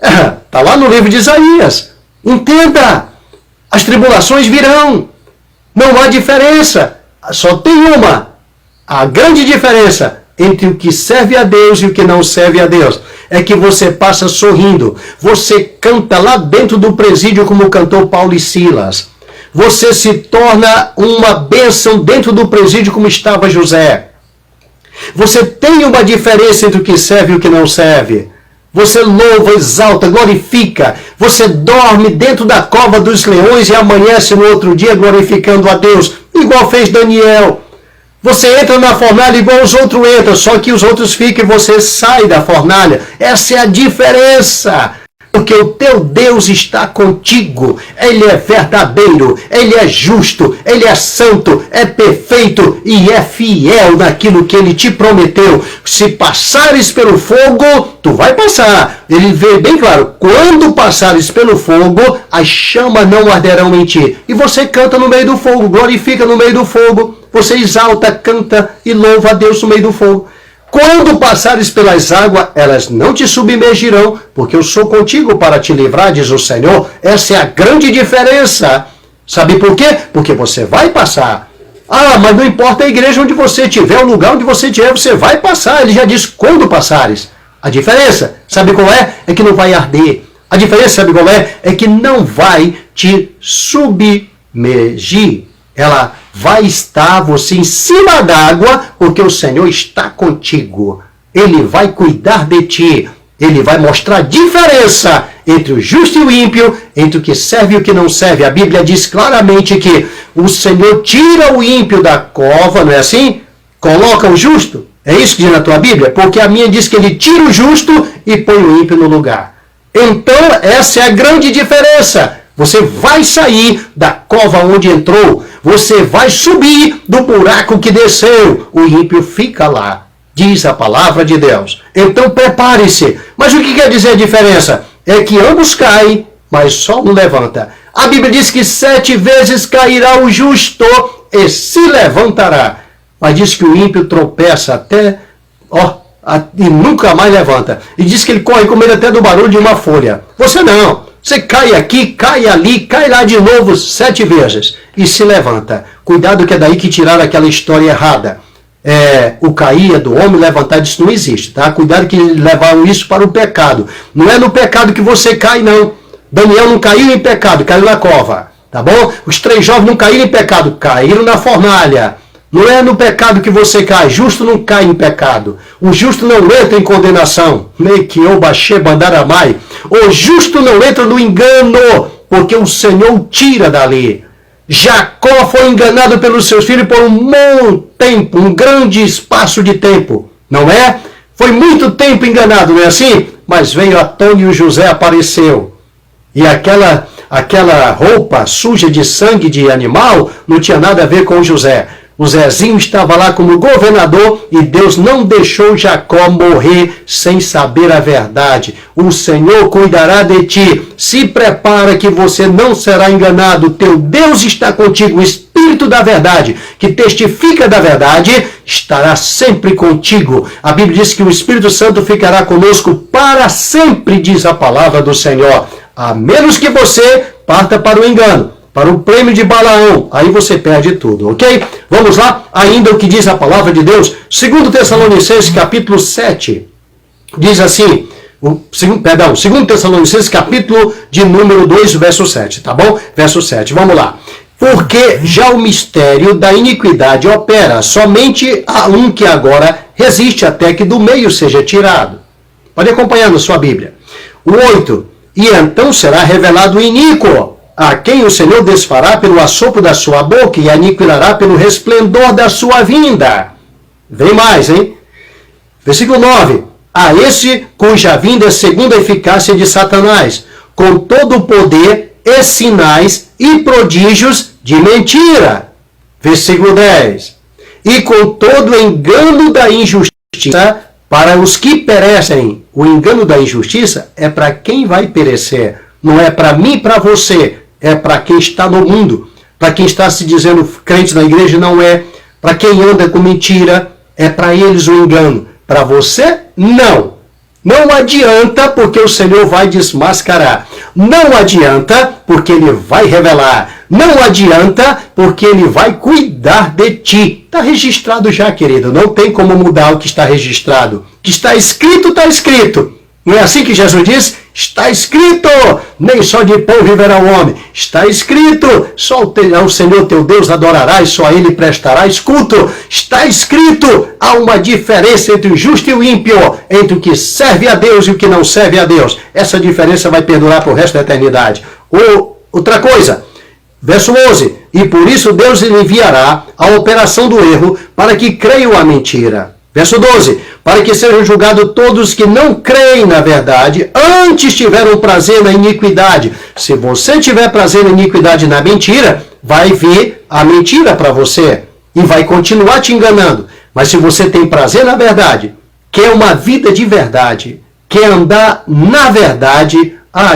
Está lá no livro de Isaías. Entenda, as tribulações virão. Não há diferença. Só tem uma. A grande diferença entre o que serve a Deus e o que não serve a Deus é que você passa sorrindo. Você canta lá dentro do presídio como cantou Paulo e Silas. Você se torna uma bênção dentro do presídio como estava José. Você tem uma diferença entre o que serve e o que não serve. Você louva, exalta, glorifica. Você dorme dentro da cova dos leões e amanhece no outro dia glorificando a Deus, igual fez Daniel. Você entra na fornalha igual os outros entram, só que os outros ficam e você sai da fornalha. Essa é a diferença. Porque o teu Deus está contigo. Ele é verdadeiro, ele é justo, ele é santo, é perfeito e é fiel naquilo que ele te prometeu. Se passares pelo fogo, tu vai passar. Ele vê bem claro, quando passares pelo fogo, as chamas não arderão em ti. E você canta no meio do fogo, glorifica no meio do fogo. Você exalta, canta e louva a Deus no meio do fogo. Quando passares pelas águas, elas não te submergirão, porque eu sou contigo para te livrar, diz o Senhor. Essa é a grande diferença. Sabe por quê? Porque você vai passar. Ah, mas não importa a igreja onde você estiver, o lugar onde você estiver, você vai passar. Ele já diz quando passares. A diferença, sabe qual é? É que não vai arder. A diferença, sabe qual é? É que não vai te submergir. Ela vai estar você em cima d'água, porque o Senhor está contigo. Ele vai cuidar de ti. Ele vai mostrar a diferença entre o justo e o ímpio, entre o que serve e o que não serve. A Bíblia diz claramente que o Senhor tira o ímpio da cova, não é assim? Coloca o justo. É isso que diz na tua Bíblia? Porque a minha diz que ele tira o justo e põe o ímpio no lugar. Então, essa é a grande diferença. Você vai sair da cova onde entrou. Você vai subir do buraco que desceu. O ímpio fica lá. Diz a palavra de Deus. Então prepare-se. Mas o que quer dizer a diferença? É que ambos caem, mas só um levanta. A Bíblia diz que 7 vezes cairá o justo e se levantará. Mas diz que o ímpio tropeça até... e nunca mais levanta. E diz que ele corre com medo até do barulho de uma folha. Você não. Você cai aqui, cai ali, cai lá de novo 7 vezes e se levanta. Cuidado que é daí que tiraram aquela história errada. O cair do homem, levantar, isso não existe, tá? Cuidado que levaram isso para o pecado. Não é no pecado que você cai, não. Daniel não caiu em pecado, caiu na cova, tá bom? Os 3 jovens não caíram em pecado, caíram na fornalha. Não é no pecado que você cai. Justo não cai em pecado. O justo não entra em condenação. O justo não entra no engano, porque o Senhor tira dali. Jacó foi enganado pelos seus filhos por um bom tempo, um grande espaço de tempo. Não é? Foi muito tempo enganado, não é assim? Mas veio à tona e o José apareceu. E aquela roupa suja de sangue de animal não tinha nada a ver com José. O Zezinho estava lá como governador e Deus não deixou Jacó morrer sem saber a verdade. O Senhor cuidará de ti. Se prepara que você não será enganado. Teu Deus está contigo. O Espírito da verdade, que testifica da verdade, estará sempre contigo. A Bíblia diz que o Espírito Santo ficará conosco para sempre, diz a palavra do Senhor. A menos que você parta para o engano, para o prêmio de Balaão, aí você perde tudo, ok? Vamos lá, ainda o que diz a palavra de Deus. 2 Tessalonicenses, capítulo 7, diz assim, 2 Tessalonicenses, capítulo de número 2, verso 7, tá bom? Verso 7, vamos lá. Porque já o mistério da iniquidade opera, somente há um que agora resiste até que do meio seja tirado. Pode acompanhar na sua Bíblia. O 8, e então será revelado o iníquo, a quem o Senhor desfará pelo assopro da sua boca e aniquilará pelo resplendor da sua vinda. Vem mais, hein? Versículo 9. A esse cuja vinda é segundo a eficácia de Satanás, com todo o poder e sinais e prodígios de mentira. Versículo 10. E com todo o engano da injustiça para os que perecem. O engano da injustiça é para quem vai perecer. Não é para mim e para você. É para quem está no mundo. Para quem está se dizendo crente na igreja, não é. Para quem anda com mentira, é para eles o engano. Para você, não. Não adianta, porque o Senhor vai desmascarar. Não adianta, porque Ele vai revelar. Não adianta, porque Ele vai cuidar de ti. Está registrado já, querido. Não tem como mudar o que está registrado. O que está escrito, está escrito. Não é assim que Jesus diz? Está escrito, nem só de pão viverá o homem. Está escrito, só ao Senhor teu Deus adorarás, só a Ele prestarás culto. Está escrito, há uma diferença entre o justo e o ímpio, entre o que serve a Deus e o que não serve a Deus. Essa diferença vai perdurar para o resto da eternidade. Outra coisa, verso 11, e por isso Deus lhe enviará a operação do erro para que creiam a mentira. Verso 12, para que sejam julgados todos que não creem na verdade, antes tiveram prazer na iniquidade. Se você tiver prazer na iniquidade e na mentira, vai vir a mentira para você e vai continuar te enganando. Mas se você tem prazer na verdade, quer uma vida de verdade, quer andar na verdade,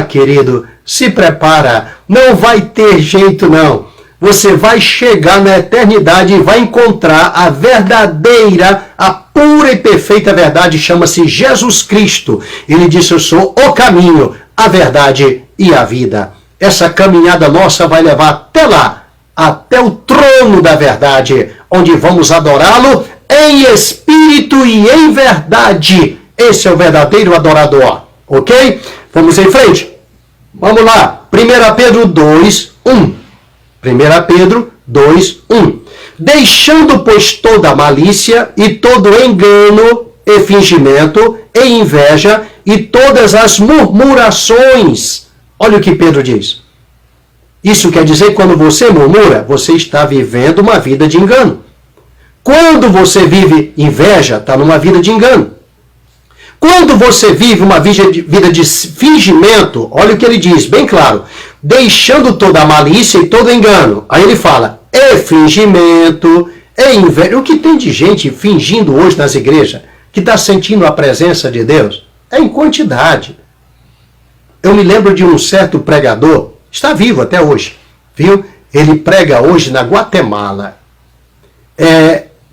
querido, se prepara, não vai ter jeito não. Você vai chegar na eternidade e vai encontrar a verdadeira, a pura e perfeita verdade, chama-se Jesus Cristo. Ele disse, eu sou o caminho, a verdade e a vida. Essa caminhada nossa vai levar até lá, até o trono da verdade, onde vamos adorá-lo em espírito e em verdade. Esse é o verdadeiro adorador, ok? Vamos em frente. Vamos lá, 1 Pedro 2, 1. 1 Pedro 2, 1. Deixando, pois, toda malícia e todo engano e fingimento e inveja e todas as murmurações. Olha o que Pedro diz. Isso quer dizer que quando você murmura, você está vivendo uma vida de engano. Quando você vive inveja, está numa vida de engano. Quando você vive uma vida de fingimento, olha o que ele diz, bem claro. Deixando toda a malícia e todo engano. Aí ele fala, é fingimento, é inveja. O que tem de gente fingindo hoje nas igrejas, que está sentindo a presença de Deus, é em quantidade. Eu me lembro de um certo pregador, está vivo até hoje, viu? Ele prega hoje na Guatemala.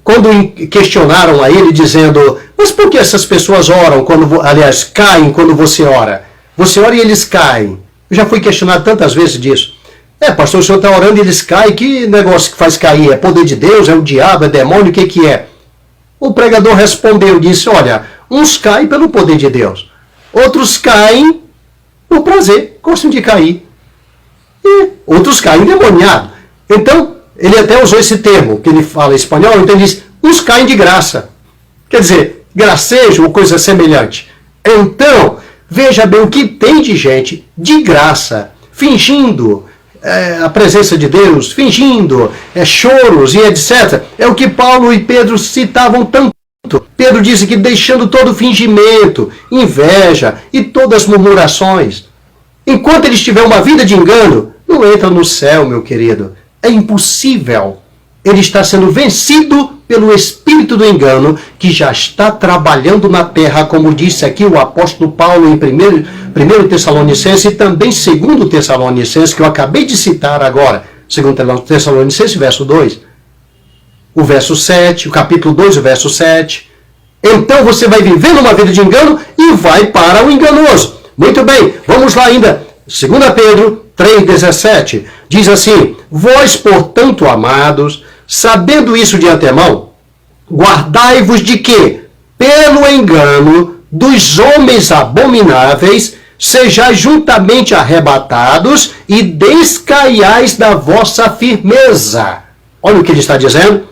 Quando questionaram a ele dizendo, mas por que essas pessoas oram, caem quando você ora? Você ora e eles caem. Eu já fui questionado tantas vezes disso. Pastor, o senhor está orando e eles caem, que negócio que faz cair? É poder de Deus? É o diabo? É demônio? O que é? O pregador respondeu, disse, olha, uns caem pelo poder de Deus, outros caem por prazer, gostam de cair. E outros caem endemoniados. Então, ele até usou esse termo, que ele fala em espanhol, então ele diz, uns caem de graça. Quer dizer, gracejo ou coisa semelhante. Então, veja bem o que tem de gente de graça, fingindo a presença de Deus, fingindo choros e etc. É o que Paulo e Pedro citavam tanto. Pedro disse que deixando todo fingimento, inveja e todas as murmurações. Enquanto ele tiver uma vida de engano, não entra no céu, meu querido. É impossível. Ele está sendo vencido pelo espírito do engano, que já está trabalhando na terra, como disse aqui o apóstolo Paulo em 1 Tessalonicenses e também 2 Tessalonicenses, que eu acabei de citar agora. 2 Tessalonicenses, verso 2. O verso 7, o capítulo 2, o verso 7. Então você vai vivendo uma vida de engano e vai para o enganoso. Muito bem, vamos lá ainda. 2 Pedro 3,17 diz assim, vós, portanto, amados, sabendo isso de antemão, guardai-vos de que, pelo engano dos homens abomináveis, sejais juntamente arrebatados e descaiais da vossa firmeza. Olha o que ele está dizendo.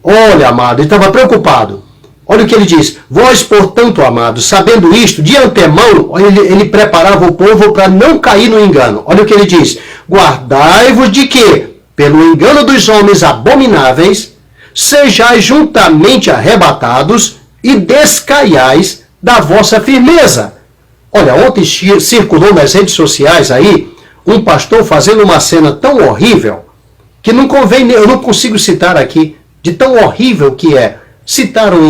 Olha, amado, ele estava preocupado. Olha o que ele diz. Vós, portanto, amados, sabendo isto, de antemão, ele preparava o povo para não cair no engano. Olha o que ele diz. Guardai-vos de que, pelo engano dos homens abomináveis, sejais juntamente arrebatados e descaiais da vossa firmeza. Olha, ontem circulou nas redes sociais aí um pastor fazendo uma cena tão horrível que não convém, eu não consigo citar aqui, de tão horrível que é. Citaram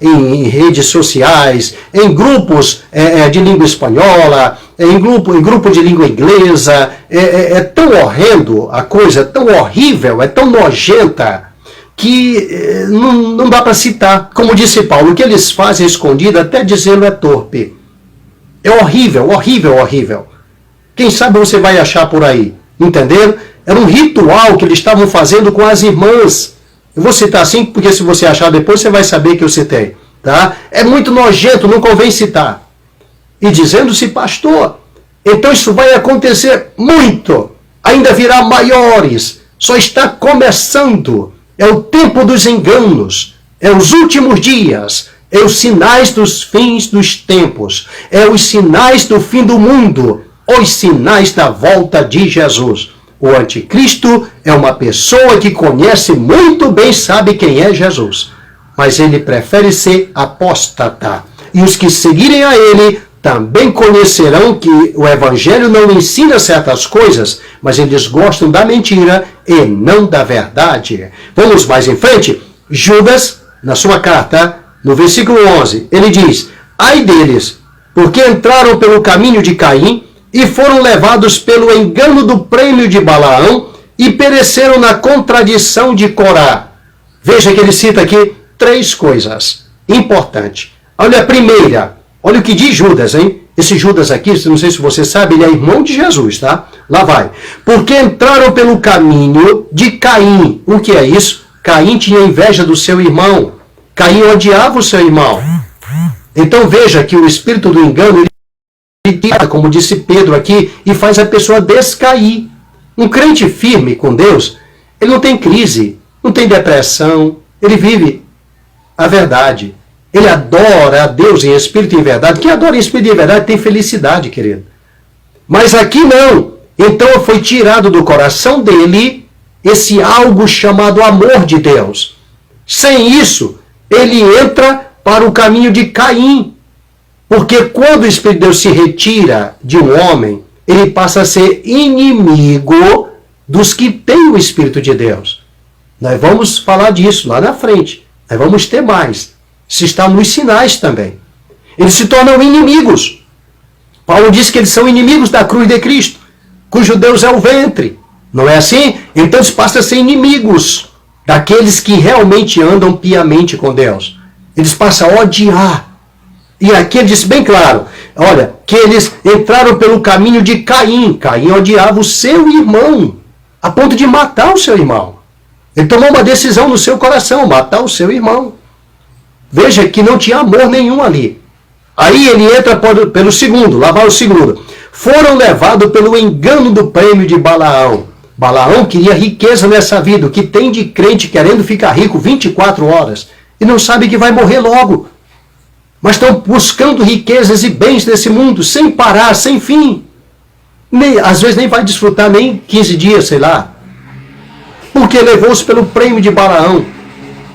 em redes sociais, em grupos de língua espanhola, em grupo de língua inglesa. É tão horrendo a coisa, é tão horrível, é tão nojenta, que não dá para citar. Como disse Paulo, o que eles fazem escondido, até dizê-lo é torpe. É horrível, horrível, horrível. Quem sabe você vai achar por aí, entenderam? Era um ritual que eles estavam fazendo com as irmãs. Eu vou citar assim, porque se você achar depois, você vai saber que eu citei. Tá? É muito nojento, não convém citar. E dizendo-se pastor. Então isso vai acontecer muito. Ainda virá maiores. Só está começando. É o tempo dos enganos. É os últimos dias. É os sinais dos fins dos tempos. É os sinais do fim do mundo. Os sinais da volta de Jesus. O anticristo é uma pessoa que conhece muito bem, sabe quem é Jesus. Mas ele prefere ser apóstata. E os que seguirem a ele também conhecerão que o evangelho não ensina certas coisas, mas eles gostam da mentira e não da verdade. Vamos mais em frente. Judas, na sua carta, no versículo 11, ele diz: ai deles, porque entraram pelo caminho de Caim, e foram levados pelo engano do prêmio de Balaão e pereceram na contradição de Corá. Veja que ele cita aqui 3 coisas importantes. Olha a primeira, olha o que diz Judas, hein? Esse Judas aqui, não sei se você sabe, ele é irmão de Jesus, tá? Lá vai. Porque entraram pelo caminho de Caim. O que é isso? Caim tinha inveja do seu irmão. Caim odiava o seu irmão. Então veja que o espírito do engano, como disse Pedro aqui, e faz a pessoa descair. Um crente firme com Deus, ele não tem crise, não tem depressão, ele vive a verdade. Ele adora a Deus em espírito e em verdade. Quem adora em espírito e em verdade tem felicidade, querido. Mas aqui não. Então foi tirado do coração dele esse algo chamado amor de Deus. Sem isso, ele entra para o caminho de Caim. Porque quando o Espírito de Deus se retira de um homem, ele passa a ser inimigo dos que têm o Espírito de Deus. Nós vamos falar disso lá na frente. Nós vamos ter mais. Isso está nos sinais também. Eles se tornam inimigos. Paulo diz que eles são inimigos da cruz de Cristo, cujo Deus é o ventre. Não é assim? Então eles passam a ser inimigos daqueles que realmente andam piamente com Deus. Eles passam a odiar. E aqui ele disse bem claro, olha, que eles entraram pelo caminho de Caim. Caim odiava o seu irmão, a ponto de matar o seu irmão. Ele tomou uma decisão no seu coração, matar o seu irmão. Veja que não tinha amor nenhum ali. Aí ele entra pelo segundo, lá vai o segundo. Foram levados pelo engano do prêmio de Balaão. Balaão queria riqueza nessa vida, o que tem de crente querendo ficar rico 24 horas e não sabe que vai morrer logo. Mas estão buscando riquezas e bens desse mundo, sem parar, sem fim. Às vezes nem vai desfrutar nem 15 dias, sei lá. Porque levou-se pelo prêmio de Balaão.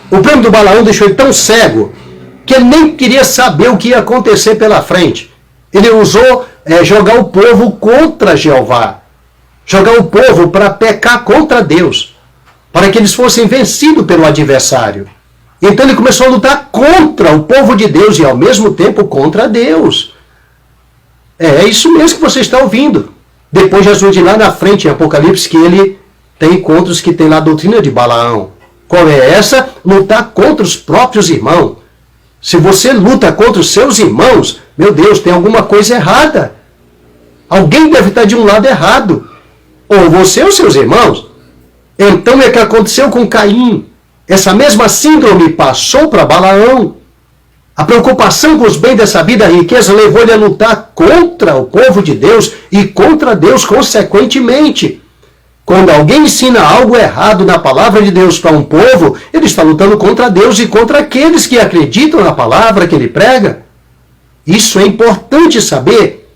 O prêmio do Balaão deixou ele tão cego que ele nem queria saber o que ia acontecer pela frente. Ele usou jogar o povo contra Jeová. Jogar o povo para pecar contra Deus. Para que eles fossem vencidos pelo adversário. Então ele começou a lutar contra o povo de Deus e ao mesmo tempo contra Deus. É isso mesmo que você está ouvindo. Depois Jesus diz lá na frente em Apocalipse que ele tem encontros que tem lá a doutrina de Balaão. Qual é essa? Lutar contra os próprios irmãos. Se você luta contra os seus irmãos, meu Deus, tem alguma coisa errada. Alguém deve estar de um lado errado. Ou você ou seus irmãos. Então é o que aconteceu com Caim. Essa mesma síndrome passou para Balaão. A preocupação com os bens dessa vida, a riqueza, levou ele a lutar contra o povo de Deus e contra Deus consequentemente. Quando alguém ensina algo errado na palavra de Deus para um povo, ele está lutando contra Deus e contra aqueles que acreditam na palavra que ele prega. Isso é importante saber.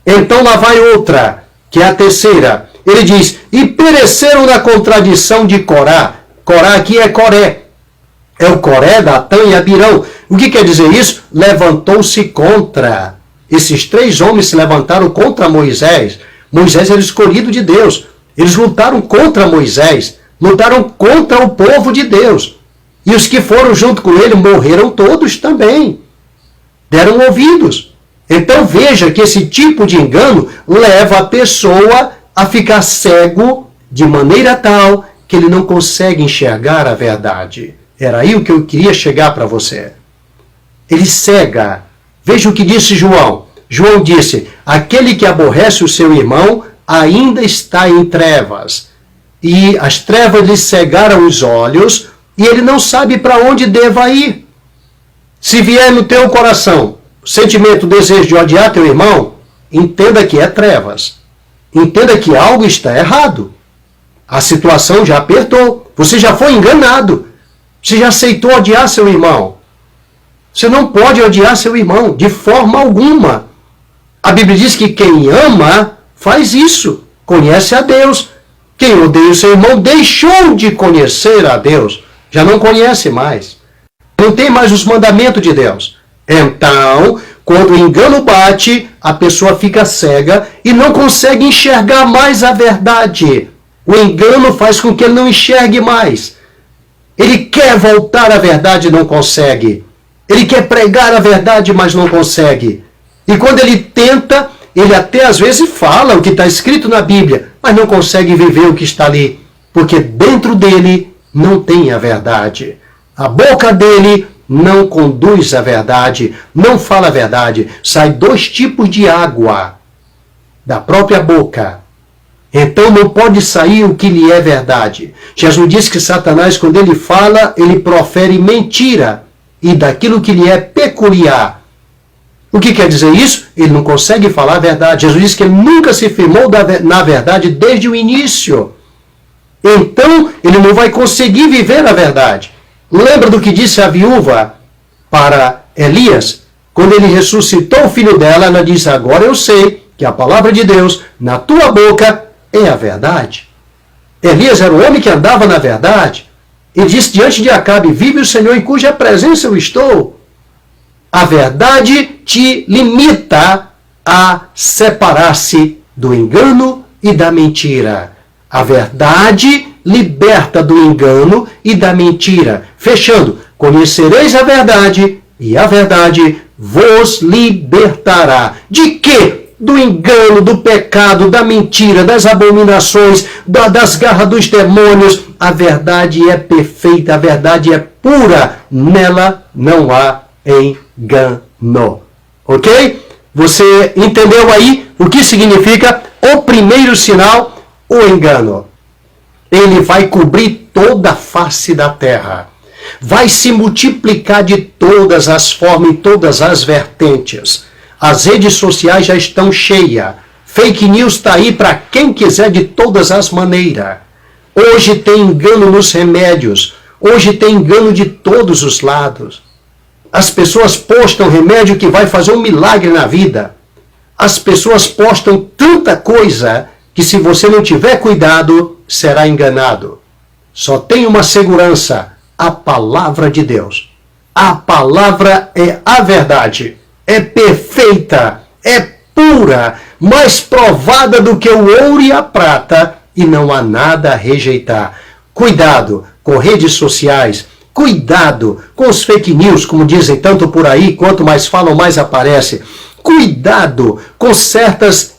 Então lá vai outra, que é a terceira. Ele diz, e pereceram na contradição de Corá. Corá aqui é Coré. É o Coré, Datã e Abirão. O que quer dizer isso? Levantou-se contra. Esses três homens se levantaram contra Moisés. Moisés era escolhido de Deus. Eles lutaram contra Moisés. Lutaram contra o povo de Deus. E os que foram junto com ele morreram todos também. Deram ouvidos. Então veja que esse tipo de engano leva a pessoa a ficar cego de maneira tal que ele não consegue enxergar a verdade. Era aí o que eu queria chegar para você. Ele cega. Veja o que disse João. João disse, aquele que aborrece o seu irmão ainda está em trevas. E as trevas lhe cegaram os olhos e ele não sabe para onde deva ir. Se vier no teu coração o sentimento, o desejo de odiar teu irmão, entenda que é trevas. Entenda que algo está errado. A situação já apertou. Você já foi enganado. Você já aceitou odiar seu irmão. Você não pode odiar seu irmão de forma alguma. A Bíblia diz que quem ama faz isso. Conhece a Deus. Quem odeia o seu irmão deixou de conhecer a Deus. Já não conhece mais. Não tem mais os mandamentos de Deus. Então, quando o engano bate, a pessoa fica cega e não consegue enxergar mais a verdade. O engano faz com que ele não enxergue mais. Ele quer voltar à verdade e não consegue. Ele quer pregar a verdade, mas não consegue. E quando ele tenta, ele até às vezes fala o que está escrito na Bíblia, mas não consegue viver o que está ali, porque dentro dele não tem a verdade. A boca dele não conduz a verdade, não fala a verdade. Sai dois tipos de água da própria boca. Então não pode sair o que lhe é verdade. Jesus disse que Satanás, quando ele fala, ele profere mentira e daquilo que lhe é peculiar. O que quer dizer isso? Ele não consegue falar a verdade. Jesus disse que ele nunca se firmou na verdade desde o início. Então ele não vai conseguir viver a verdade. Lembra do que disse a viúva para Elias? Quando ele ressuscitou o filho dela, ela disse, agora eu sei que a palavra de Deus na tua boca é a verdade. Elias era o homem que andava na verdade. Ele disse diante de Acabe, vive o Senhor em cuja presença eu estou. A verdade te limita a separar-se do engano e da mentira. A verdade liberta do engano e da mentira. Fechando, conhecereis a verdade e a verdade vos libertará. De quê? Do engano, do pecado, da mentira, das abominações, das garras dos demônios. A verdade é perfeita, a verdade é pura. Nela não há engano. Ok? Você entendeu aí o que significa o primeiro sinal, o engano? Ele vai cobrir toda a face da terra. Vai se multiplicar de todas as formas, em todas as vertentes. As redes sociais já estão cheias. Fake news está aí para quem quiser de todas as maneiras. Hoje tem engano nos remédios. Hoje tem engano de todos os lados. As pessoas postam remédio que vai fazer um milagre na vida. As pessoas postam tanta coisa que se você não tiver cuidado, será enganado. Só tem uma segurança, a palavra de Deus. A palavra é a verdade. É perfeita, é pura, mais provada do que o ouro e a prata, e não há nada a rejeitar. Cuidado com redes sociais, cuidado com os fake news, como dizem tanto por aí, quanto mais falam, mais aparece. Cuidado com certas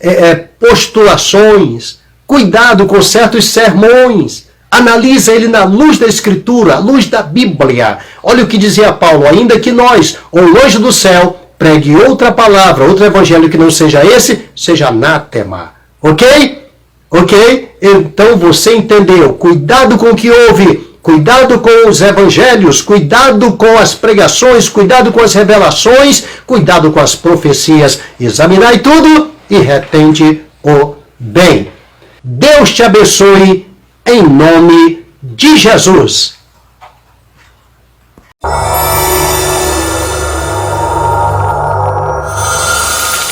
postulações, cuidado com certos sermões. Analisa ele na luz da Escritura, à luz da Bíblia. Olha o que dizia Paulo, ainda que nós, ou longe do céu, pregue outra palavra, outro evangelho que não seja esse, seja anátema. Ok? Ok? Então você entendeu. Cuidado com o que ouve. cuidado com os evangelhos, cuidado com as pregações, cuidado com as revelações, cuidado com as profecias. Examinai tudo e retende o bem. Deus te abençoe em nome de Jesus.